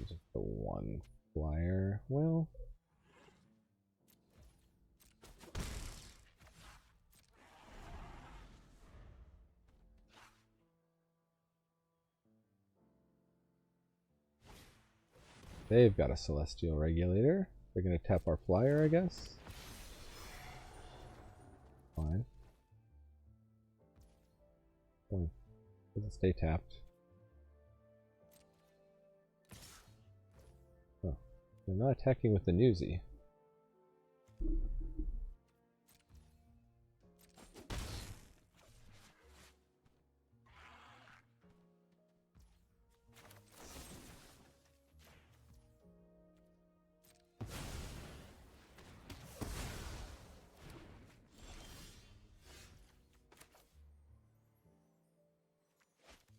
Just the one flyer. Well, they've got a Celestial Regulator. They're gonna tap our flyer, I guess. Fine. Doesn't stay tapped. Oh, they're not attacking with the newsy.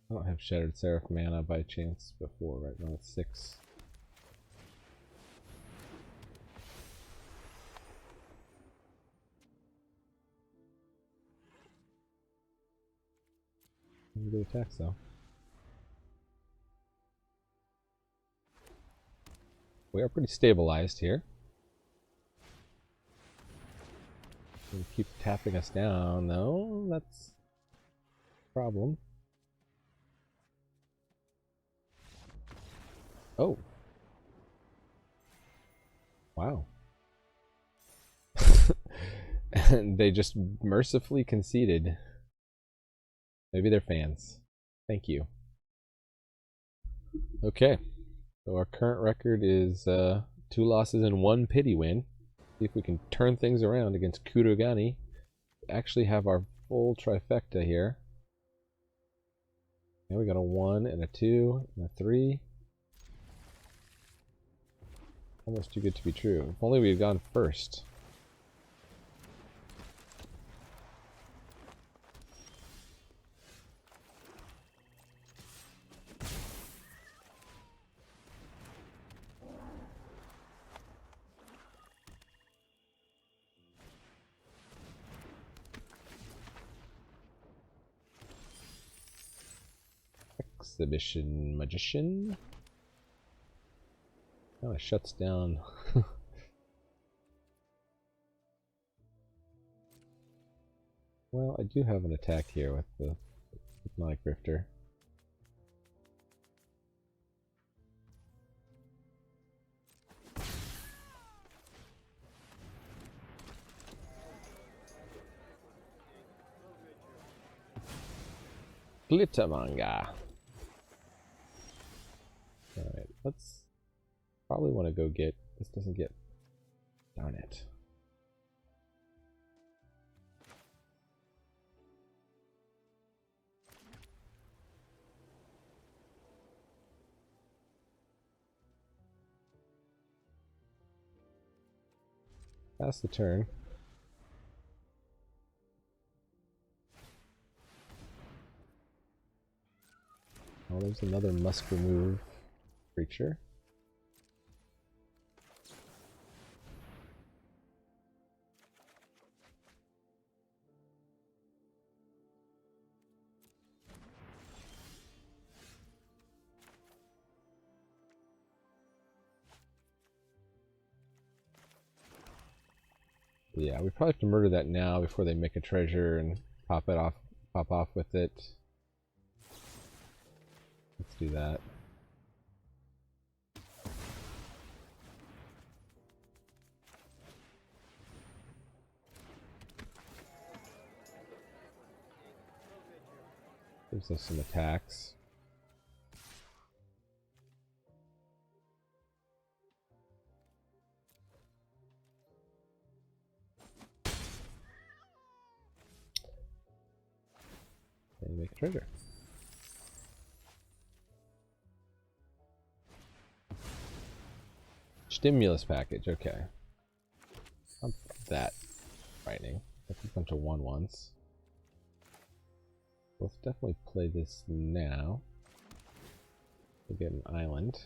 I don't have Shattered Seraph mana by chance before, right now it's 6. Good attacks though. We are pretty stabilized here. They keep tapping us down though, that's a problem. Oh. Wow. And they just mercifully conceded. Maybe they're fans. Thank you. Okay. So our current record is 2 losses and 1 pity win. See if we can turn things around against Kurogani. We actually have our full trifecta here. And we got a 1 and a 2 and a 3. Almost too good to be true. If only we had gone first. Exhibition Magician. Oh, it shuts down. Well, I do have an attack here with the Hypnotic Grifter. Glitter Manga. Alright, let's probably want to go get... This doesn't get... Darn it. Pass the turn. Oh, there's another must remove creature. Yeah, we probably have to murder that now before they make a treasure and pop off with it. Let's do that. Gives us some attacks. And make a treasure. Stimulus package, okay. Not that frightening. That's a bunch of 1/1s. Let's definitely play this now. We'll get an island.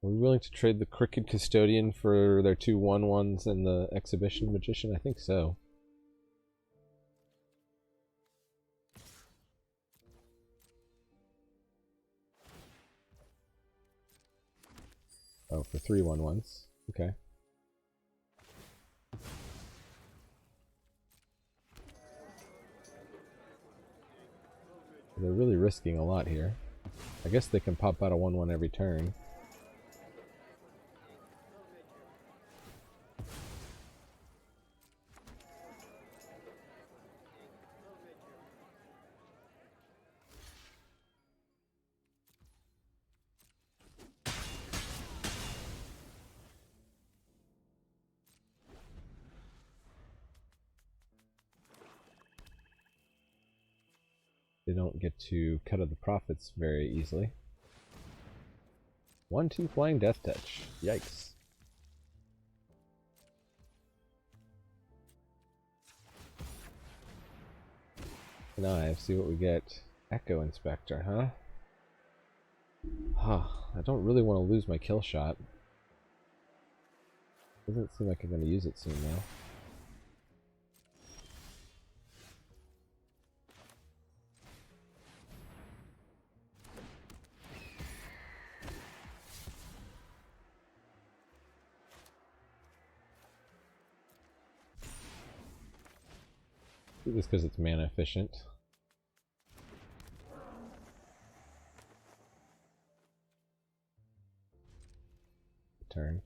Are we willing to trade the Crooked Custodian for their 2 1/1s and the Exhibition Magician? I think so. Oh, for 3 1/1s. Okay. They're really risking a lot here. I guess they can pop out a 1/1 every turn. They don't get to cut out the profits very easily. 1/2 Flying Death Touch. Yikes. Connive, see what we get. Echo Inspector, huh? I don't really want to lose my kill shot. Doesn't seem like I'm going to use it soon now. Do this because it's mana efficient. Turn.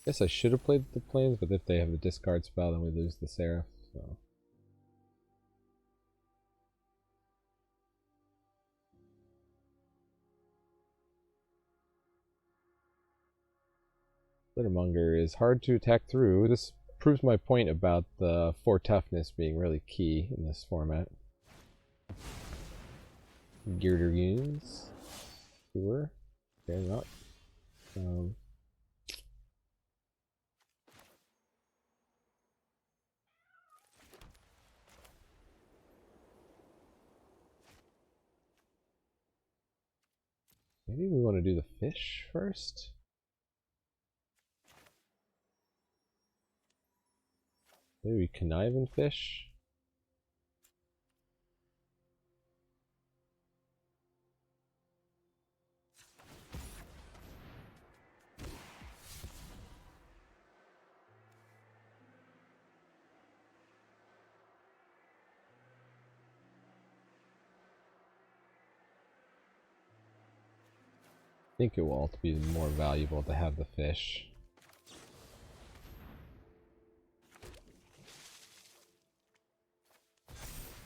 Guess I should have played the planes, but if they have the discard spell, then we lose the Seraph. So. Glittermonger is hard to attack through. This proves my point about the 4 toughness being really key in this format. Girdergoons. Sure. Okay, not. Maybe we want to do the fish first? Maybe connive and fish? I think it will be more valuable to have the fish.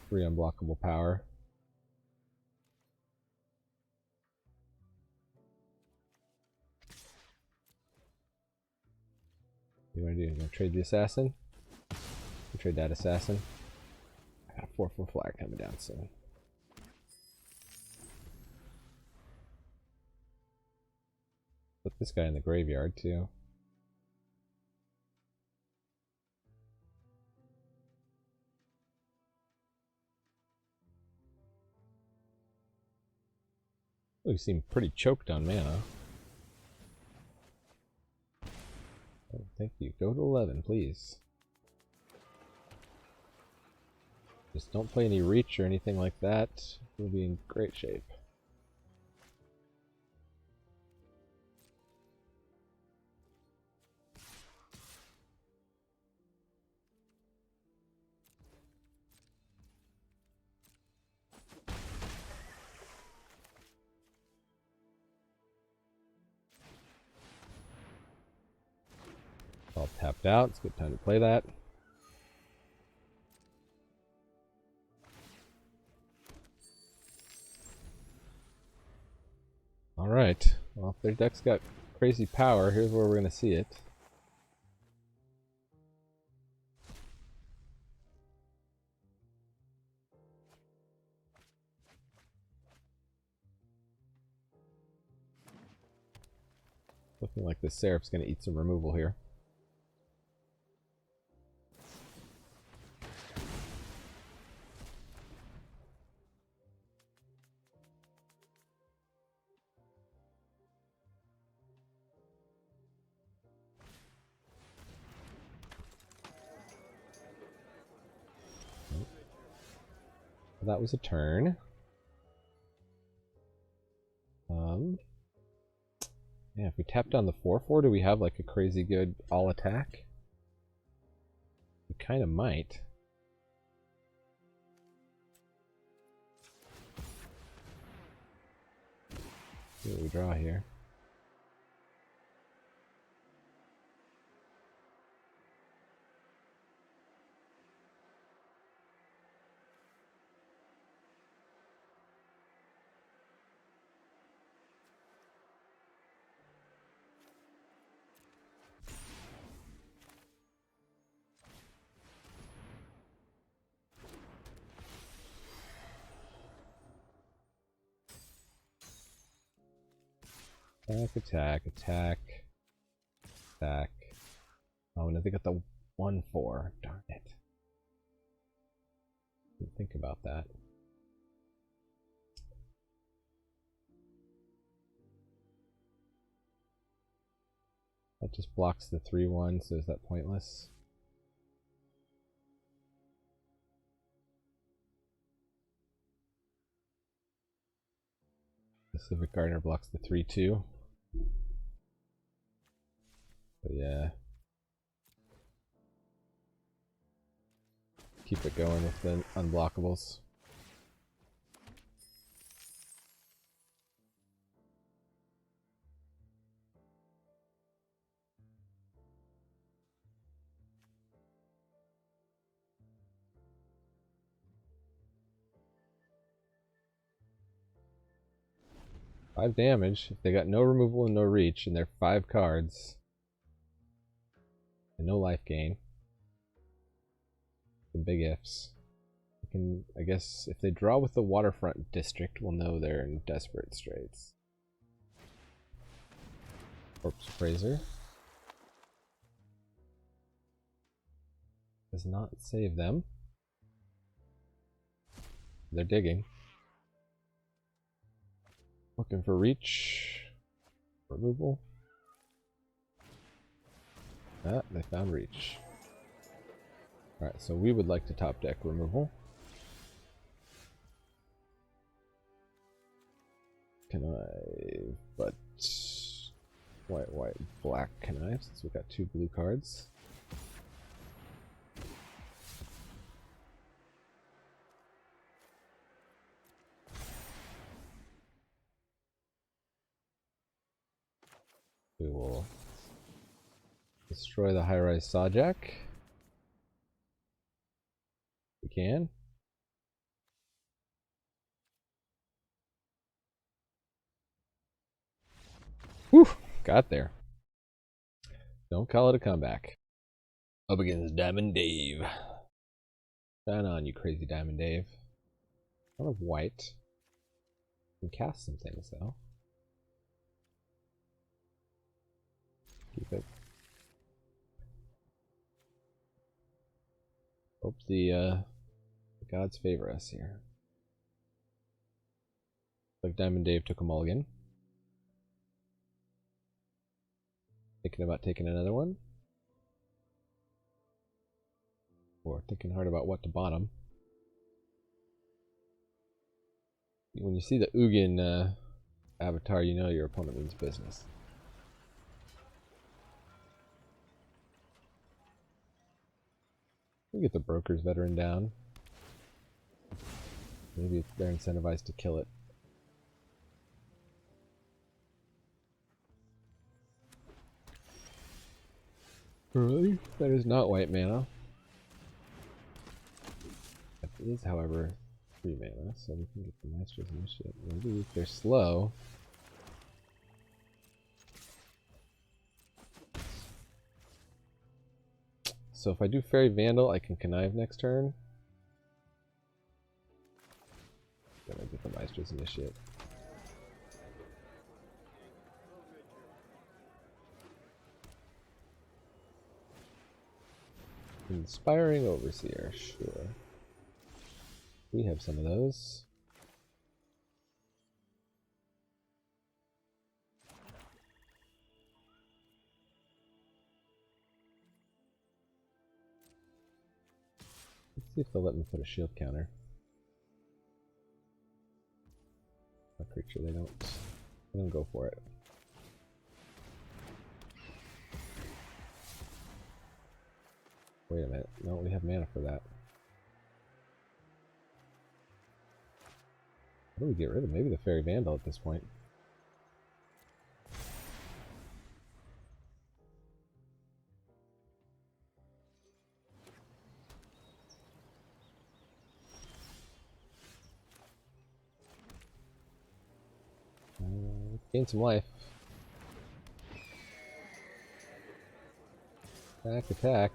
Free unblockable power. What do you want to do? You want to trade the assassin? You trade that assassin. I got a 4/4 flyer coming down soon. Put this guy in the graveyard too. Oh, you seem pretty choked on mana. Oh, thank you. Go to 11, please. Just don't play any reach or anything like that. We'll be in great shape. All tapped out. It's a good time to play that. Alright. Well, if their deck's got crazy power, here's where we're going to see it. Looking like the Seraph's going to eat some removal here. That was a turn. Yeah, if we tap down the 4/4, do we have like a crazy good all attack? We kind of might. See what we draw here. Attack, attack, attack. Oh, and they got the 1/4. Darn it. Didn't think about that. That just blocks the 3/1, so is that pointless? The Civic Gardener blocks the 3/2. But yeah. Keep it going with the unblockables. Five damage. If they got no removal and no reach, and they're 5 cards. and no life gain. The big ifs. We can, I guess, if they draw with the waterfront district, we'll know they're in desperate straits. Corpse Appraiser does not save them. They're digging. Looking for reach. Removal. Ah, they found reach. Alright, so we would like to top deck removal. Connive, but white, white, black connive, since we've got 2 blue cards. We will destroy the high-rise Sawjack. We can. Whew! Got there. Don't call it a comeback. Up against Diamond Dave. Shine on, you crazy Diamond Dave. One of white. Can cast some things though. Keep it. Hope the gods favor us here. Like Diamond Dave took a mulligan. Thinking about taking another one. Or thinking hard about what to bottom. When you see the Ugin avatar, you know your opponent means business. We get the Broker's Veteran down. Maybe they're incentivized to kill it. Really? That is not white mana. That is, however, 3 mana, so we can get the Master's Initiative. Maybe if they're slow. So if I do Fairy Vandal, I can Connive next turn. Then I get the Master's Initiate. Inspiring Overseer, sure. We have some of those. Let's see if they'll let me put a shield counter. I'm pretty sure they don't go for it. Wait a minute. No, we have mana for that. What do we get rid of? Maybe the Fairy Vandal at this point. Gain some life. Attack, attack.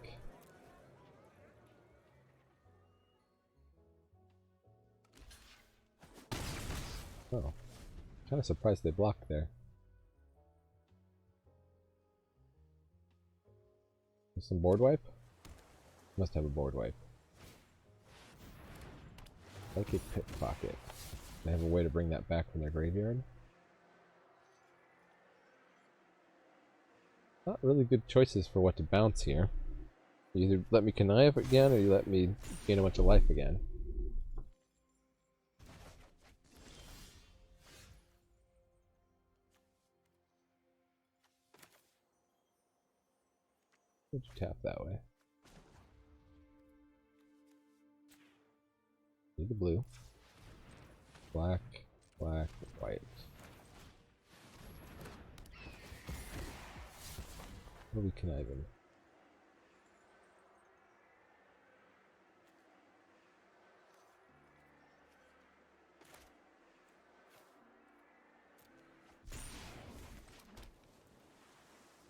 Oh. Kind of surprised they blocked there. Some board wipe? Must have a board wipe. Like a pickpocket. They have a way to bring that back from their graveyard. Not really good choices for what to bounce here. You either let me connive again, or you let me gain a bunch of life again. Would you tap that way? Need the blue. Black, black, white. What are we conniving?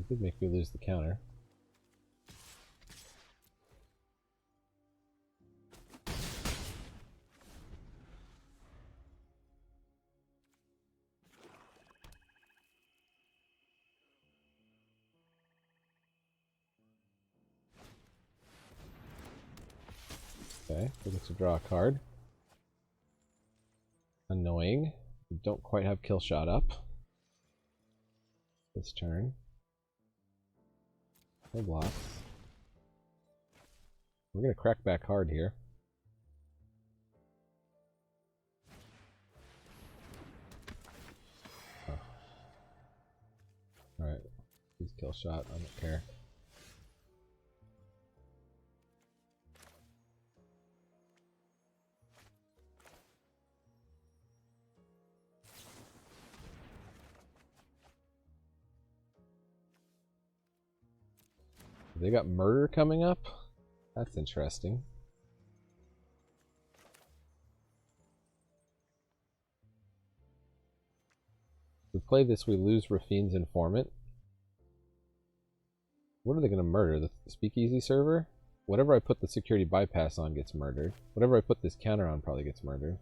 It did make me lose the counter. Okay, we get to draw a card. Annoying. We don't quite have kill shot up this turn. No blocks. We're gonna crack back hard here. Oh. Alright. Please kill shot, I don't care. They got murder coming up? That's interesting. If we play this, we lose Rafine's Informant. What are they going to murder? The Speakeasy server? Whatever I put the security bypass on gets murdered. Whatever I put this counter on probably gets murdered.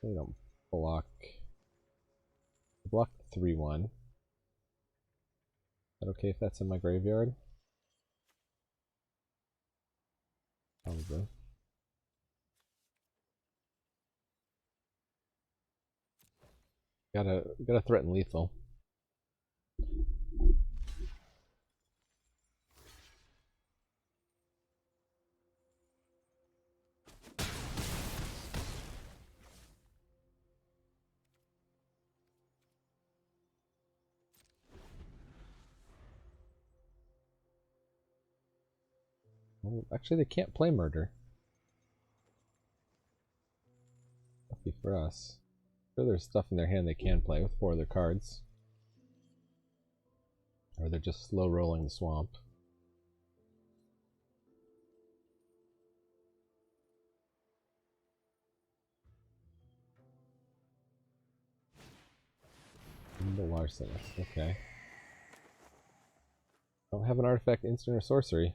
They don't block. Block 3/1. Is that okay if that's in my graveyard? Probably. Gotta threaten lethal. Well, actually, they can't play murder. Lucky for us. Sure, there's stuff in their hand they can play with 4 of their cards. Or they're just slow rolling the swamp. The Larcenist, okay. Don't have an artifact, instant, or sorcery.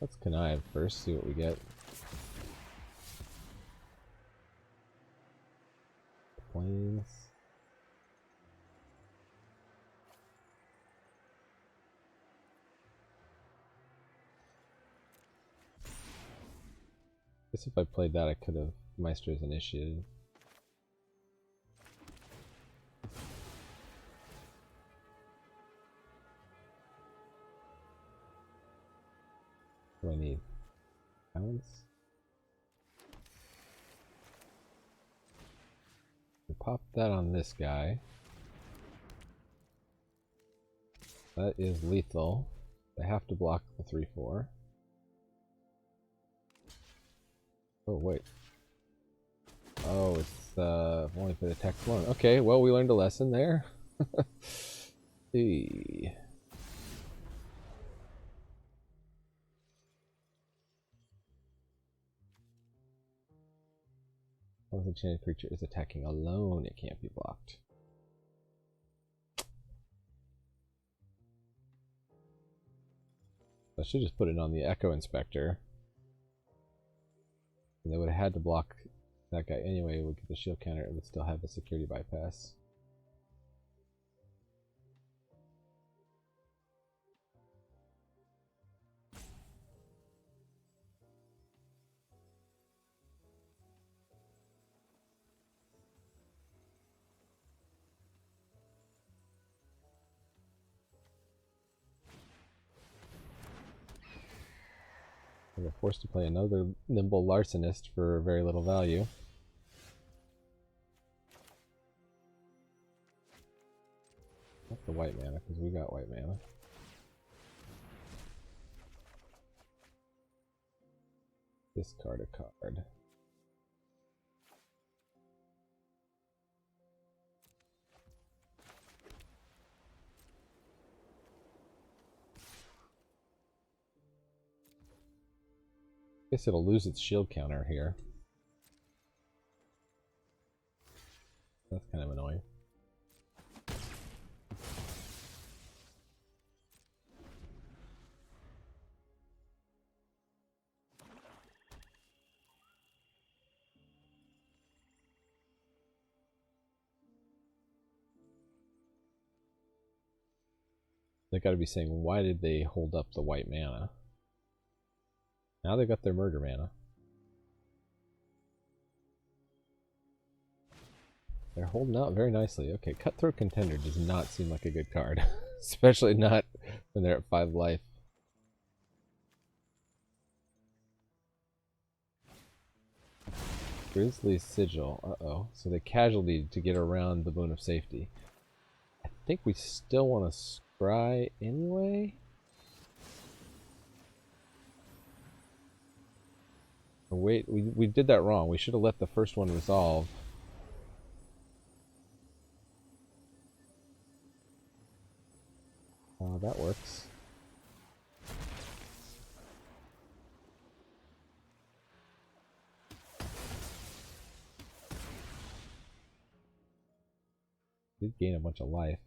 Let's connive first, see what we get. Planes. Guess if I played that, I could have Maestro's Initiative. What do I need? Balance? Pop that on this guy. That is lethal. I have to block the 3/4. Oh, wait. Oh, it's only for the text 1. Okay, well, we learned a lesson there. See. Once a enchanted creature is attacking alone, it can't be blocked. I should just put it on the Echo Inspector. And they would have had to block that guy anyway. Would get the shield counter and would still have the security bypass. We're forced to play another Nimble Larcenist for very little value. Not the white mana, because we got white mana. Discard a card. Guess it'll lose its shield counter here. That's kind of annoying. They gotta be saying, why did they hold up the white mana? Now they got their murder mana. They're holding out very nicely. Okay, Cutthroat Contender does not seem like a good card. Especially not when they're at 5 life. Grizzly Sigil. Uh-oh. So they casualty to get around the Boon of Safety. I think we still want to scry anyway. Oh, wait, we did that wrong. We should have let the first one resolve. That works. Did gain a bunch of life.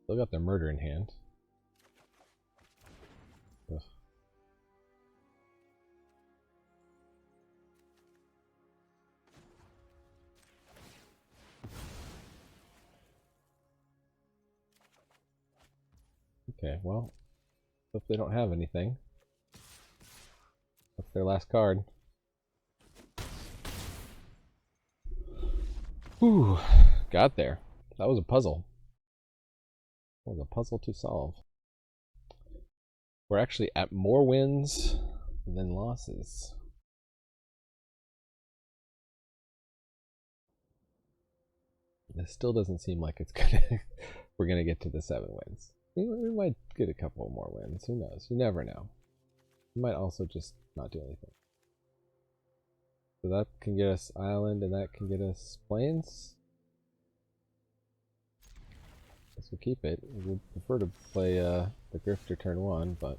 Still got their murder in hand. Ugh. Okay, well, hope they don't have anything. That's their last card. Whew, got there. That was a puzzle. That was a puzzle to solve. We're actually at more wins than losses. This still doesn't seem like it's gonna. We're gonna get to the 7 wins. We might get a couple more wins. Who knows? You never know. We might also just not do anything. So that can get us island, and that can get us plains. Guess we'll keep it. We would prefer to play the Grifter turn 1, but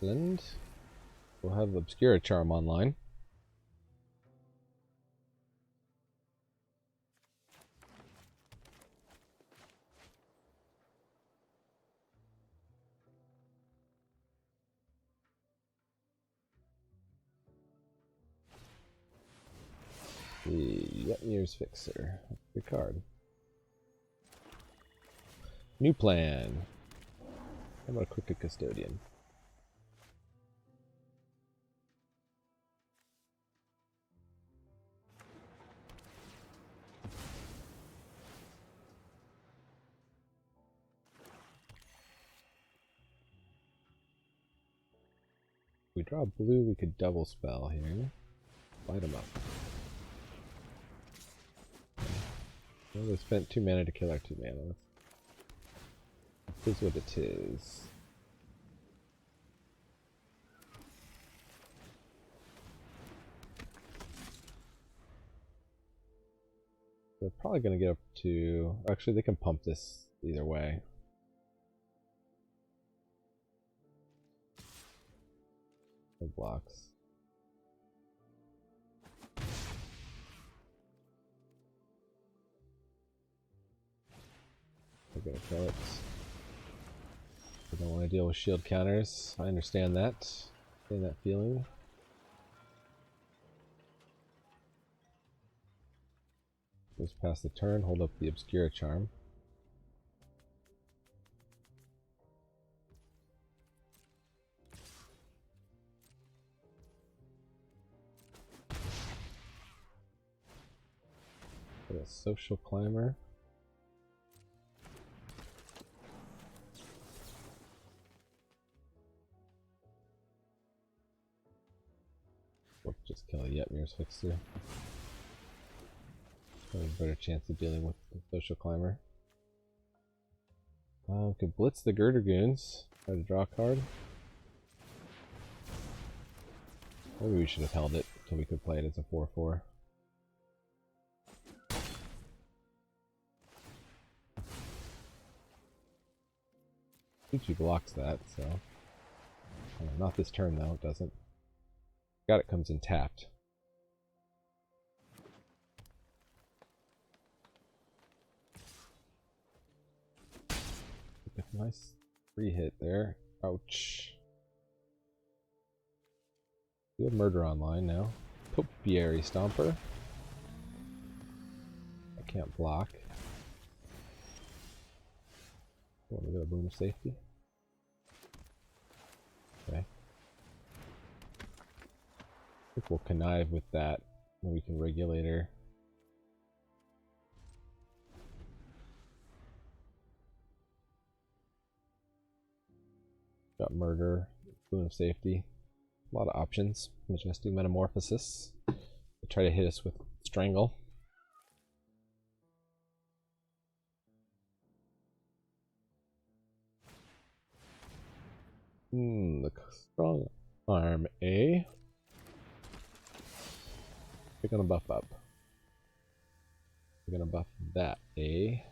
and we'll have Obscura Charm online. The Yetmir's Fixer. Good card. New plan. How about a Crooked Custodian? If we draw blue, we could double spell here. Light them up. Well, we spent 2 mana to kill our 2 mana. This is what it is. They're probably going to get up to... Actually, they can pump this either way. It blocks. We're going to kill it. We don't want to deal with shield counters. I understand that. Understand that feeling. Goes past the turn, hold up the Obscura Charm. Put a Social Climber. Yep, Mirror's Fixer. Probably a better chance of dealing with the Social Climber. Could blitz the Girder Goons. Try to draw a card. Maybe we should have held it until we could play it as a 4/4. He blocks that, so... not this turn, though, it doesn't. Got it comes in tapped. Nice 3-hit there. Ouch. We have Murder online now. Topiary Stomper. I can't block. Want to get a Boon of Safety? Okay. I think we'll connive with that, and we can regulate her. Got Murder, Boon of Safety. A lot of options. Majestic Metamorphosis. They try to hit us with Strangle. The Strong Arm A. We're gonna buff up. We're gonna buff that A.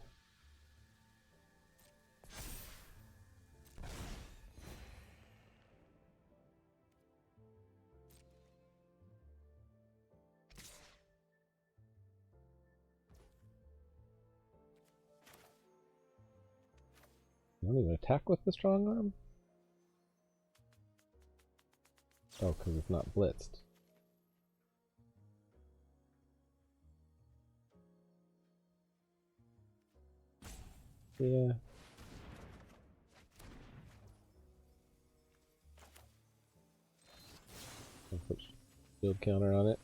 You don't even attack with the Strong Arm? Oh, because it's not blitzed. Yeah. I'll put shield counter on it.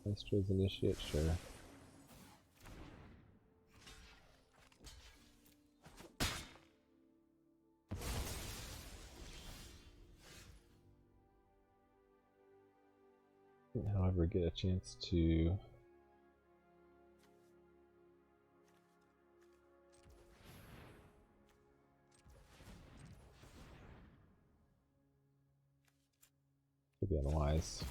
Astra's Initiate, sure. However, get a chance to could be unwise.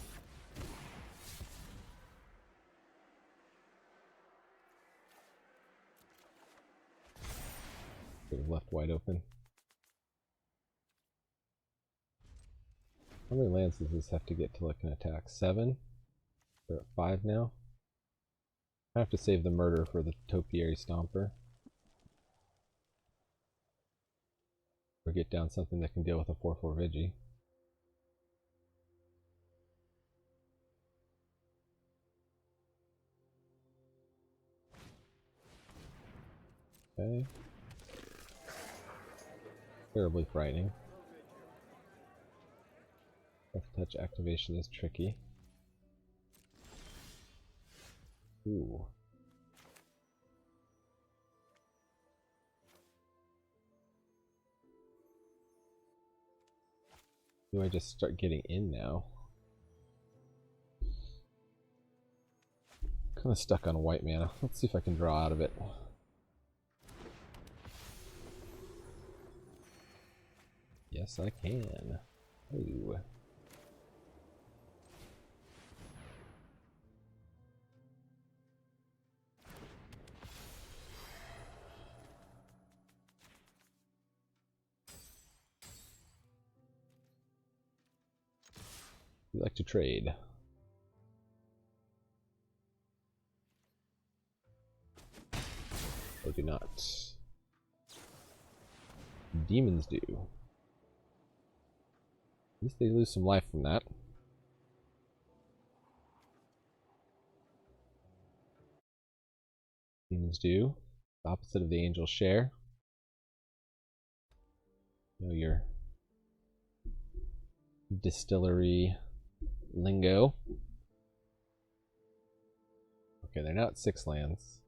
Could have left wide open. How many lands does this have to get to like an attack? 7? We're at 5 now. I have to save the Murder for the Topiary Stomper. Or get down something that can deal with a 4/4 Vigi. Okay. Terribly frightening. Left touch activation is tricky. Ooh. Do I just start getting in now? Kind of stuck on white mana. Let's see if I can draw out of it. Yes, I can. Ooh. We like to trade. Or do not. Demons do. At least they lose some life from that. Demons do. The opposite of the angels share. Know your distillery lingo. Okay, they're now at 6 lands.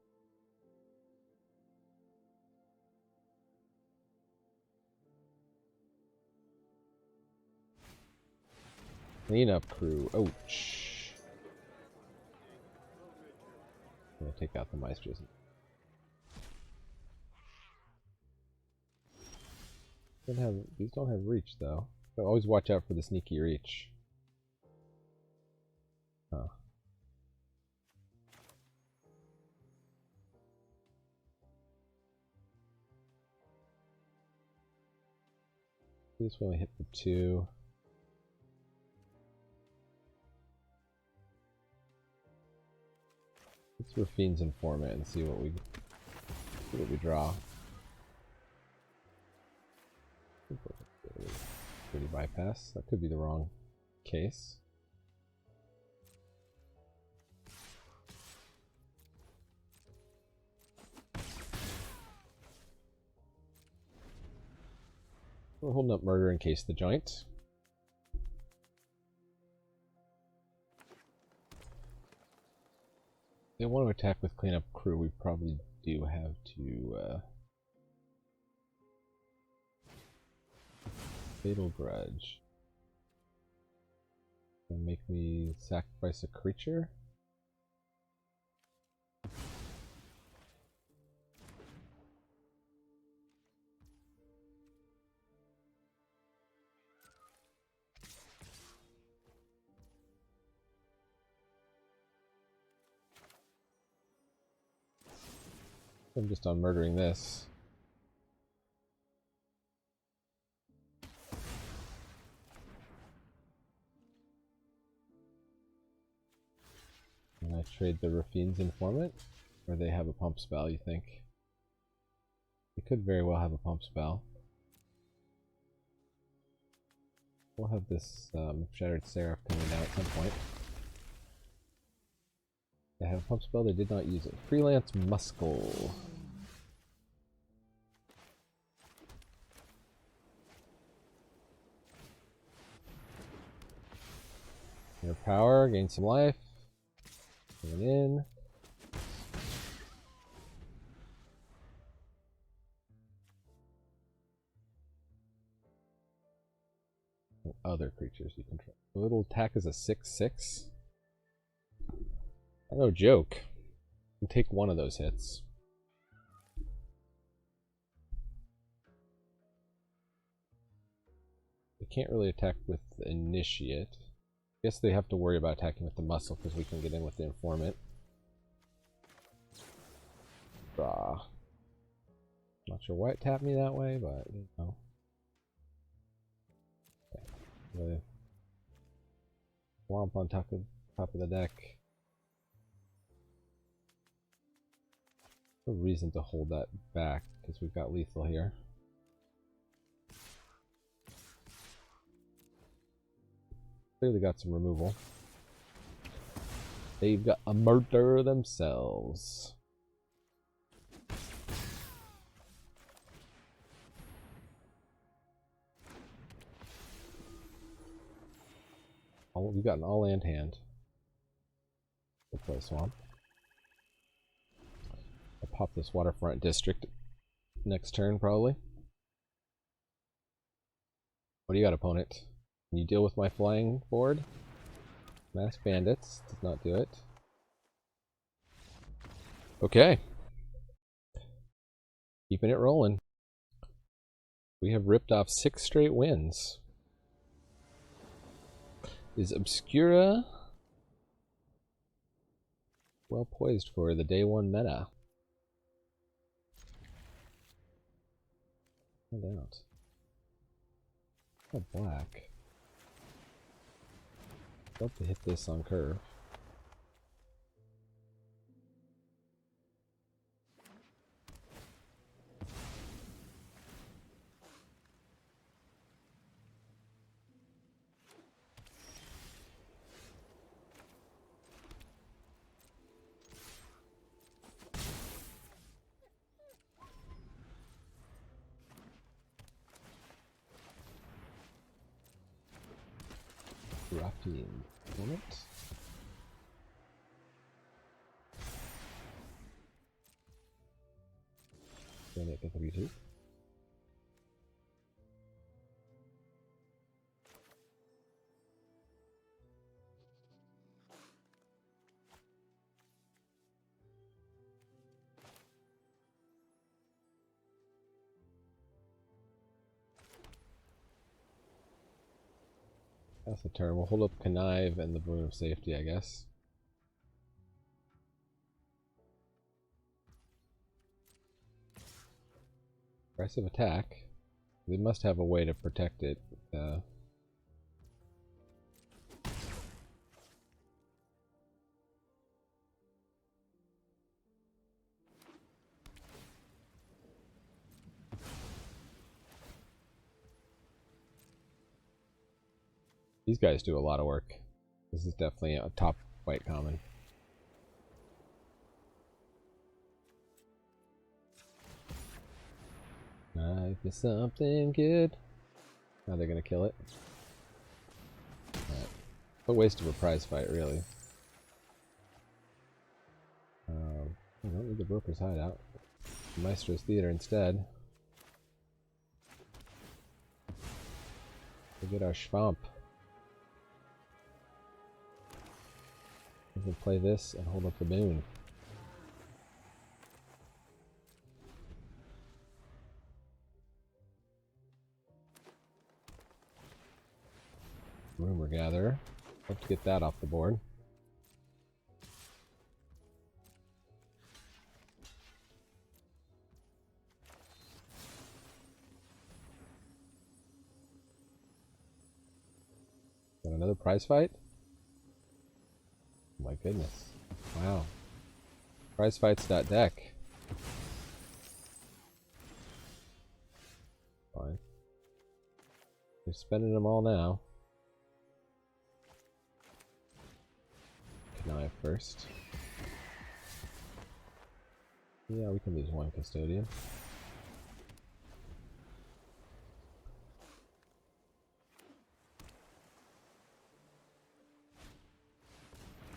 Cleanup crew. Ouch. I'm gonna take out the Maestros. These don't have reach though. But always watch out for the sneaky reach. Huh. This one hit for 2. Let's Rafine's Informant and see what we draw. Pretty bypass. That could be the wrong case. We're holding up Murder in case the joint. They want to attack with Cleanup Crew. We probably do have to Fatal Grudge. Gonna make me sacrifice a creature. I'm just on murdering this. And I trade the Rafine's Informant, or they have a pump spell, you think? They could very well have a pump spell. We'll have this Shattered Seraph coming down at some point. They have a pump spell, they did not use it. Freelance Muscle. Your power, gain some life. Going in. And other creatures you control. A little attack is a 6/6. No joke. You can take one of those hits. They can't really attack with the Initiate. I guess they have to worry about attacking with the Muscle because we can get in with the Informant. Not sure why it tapped me that way, but you know. Okay. Womp on top of the deck. No reason to hold that back because we've got lethal here. Clearly got some removal. They've got a murder themselves. Oh, we got an all-land hand. We'll play Swamp. I'll pop this Waterfront District next turn, probably. What do you got, opponent? Can you deal with my flying board? Masked Bandits does not do it. Okay. Keeping it rolling. We have ripped off 6 straight wins. Is Obscura well poised for the day 1 meta? Find out. Oh, black. Love to hit this on curve. Ruffian Moment. Then it can be That's the turn. We'll hold up Connive and the Balloon of Safety, I guess. Aggressive attack. They must have a way to protect it. These guys do a lot of work. This is definitely a top white common. Life is something good. Now they're gonna kill it. Right. What a waste of a prize fight, really. I don't need the Broker's Hideout. Maestro's Theater instead. We'll get our Schwamp. We can play this and hold up the Boon. Rumor Gatherer. Hope to get that off the board. Got another prize fight? Oh my goodness. Wow. Prizefights.deck. Fine. They're spending them all now. Connive first. Yeah, we can lose one custodian.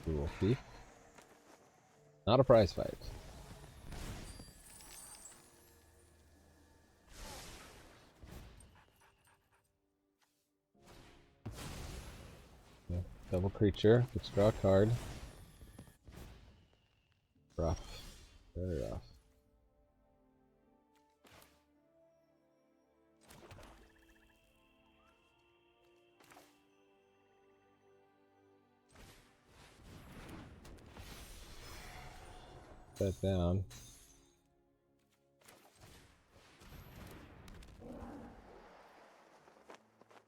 Cruel Thief. Not a prize fight. Yeah, double creature. Let's draw a card. Rough. Very rough. That down.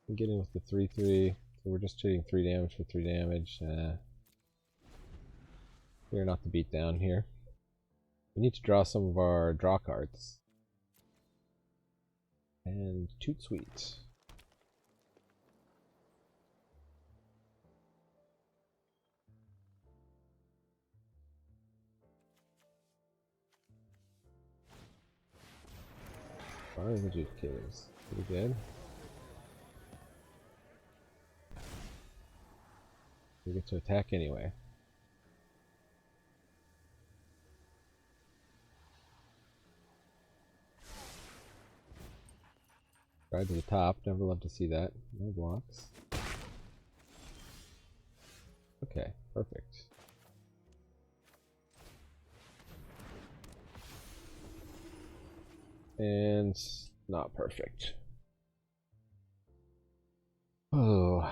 I'm getting with the 3/3, so we're just trading 3 damage for 3 damage. We're not the beat down here. We need to draw some of our draw cards. And Toot Sweet. Barring the Adjudicators. Pretty good. We get to attack anyway. Guard to the top. Never love to see that. No blocks. Okay, perfect. And not perfect. Oh.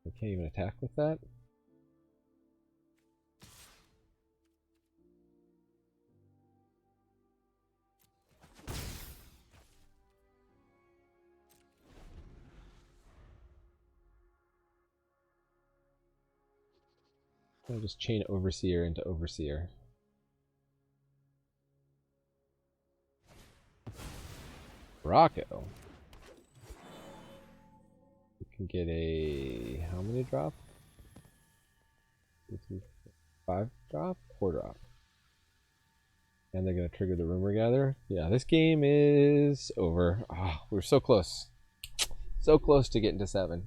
We can't even attack with that? I'll just chain Overseer into Overseer. Rocco. We can get a... how many drop? 2, 3, 4, 5 drop? 4 drop. And they're going to trigger the Rumor Gatherer. Yeah, this game is over. Oh, we're so close. So close to getting to 7.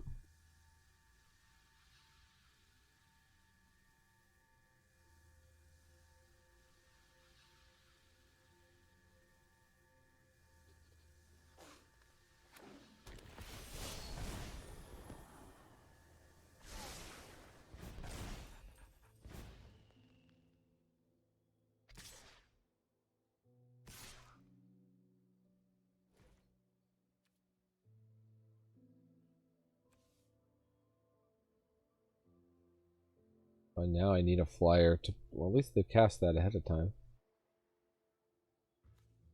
And now I need a flyer to... Well, at least they cast that ahead of time.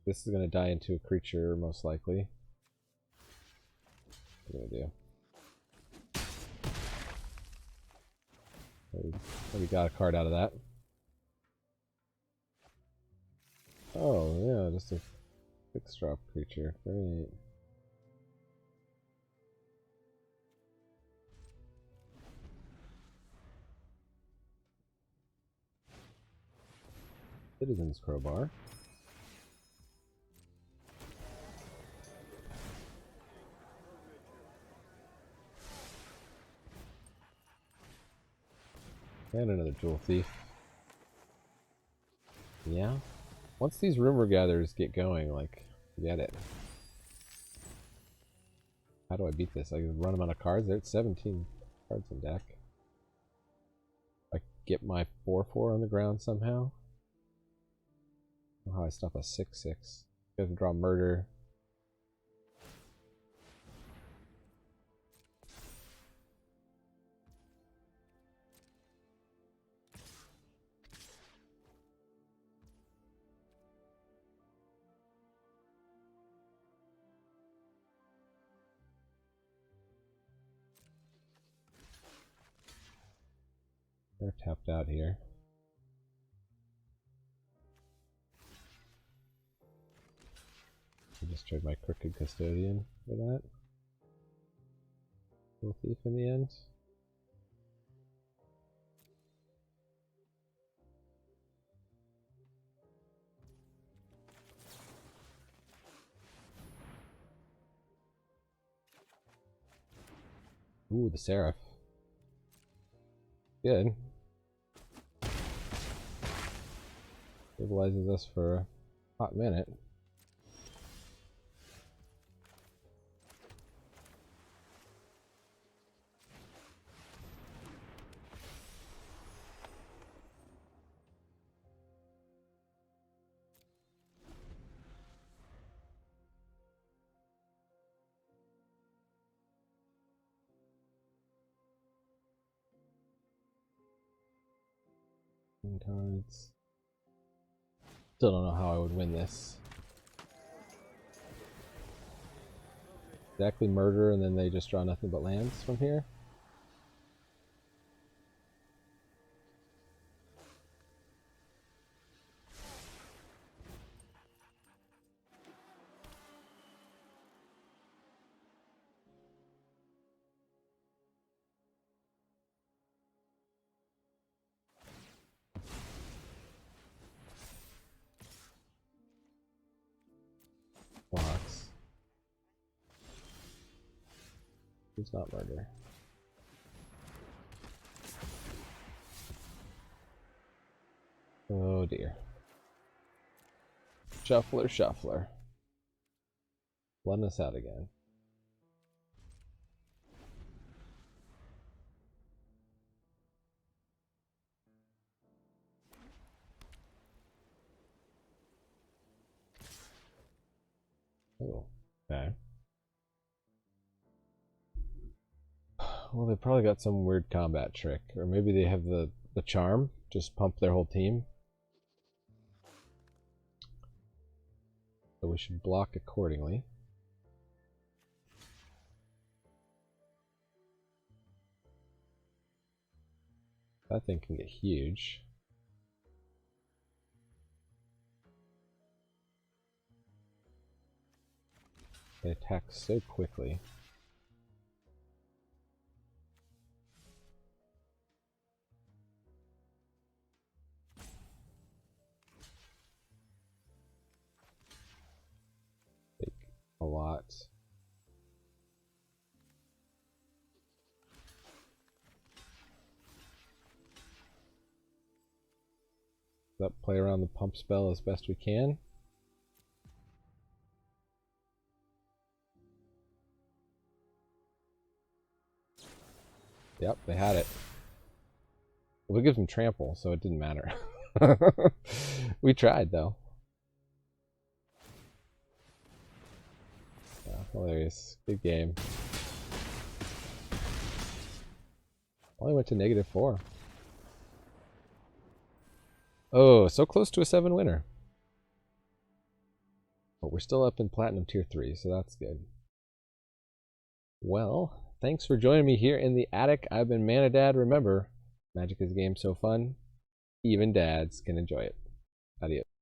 This is going to die into a creature, most likely. What am I going to do? Already got a card out of that. Oh, yeah, just a 6-drop creature. Great. Citizen's Crowbar. And another Jewel Thief. Yeah. Once these Rumor Gatherers get going, like, forget it. How do I beat this? I can run them out of cards. They're at 17 cards in deck. I get my 4/4 on the ground somehow. I don't know how I stop a 6/6. You have to draw Murder. They're tapped out here. I just tried my Crooked Custodian for that. Little Thief in the end. Ooh, the Seraph. Good. Stabilizes us for a hot minute. Cards. Still don't know how I would win this. Exactly Murder, and then they just draw nothing but lands from here. Blocks. It's not Murder. Oh dear. Shuffler, shuffler. Letting us out again. Oh, okay. Well, they probably got some weird combat trick. Or maybe they have the charm. Just pump their whole team. So we should block accordingly. That thing can get huge. They attack so quickly. Take a lot. Let's play around the pump spell as best we can. Yep, they had it. Well, it gives them trample, so it didn't matter. We tried, though. Yeah, hilarious. Good game. Only went to -4. Oh, so close to a 7 winner. But we're still up in Platinum Tier 3, so that's good. Well, thanks for joining me here in the attic. I've been Manadad. Remember, Magic is a game so fun, even dads can enjoy it. Adios.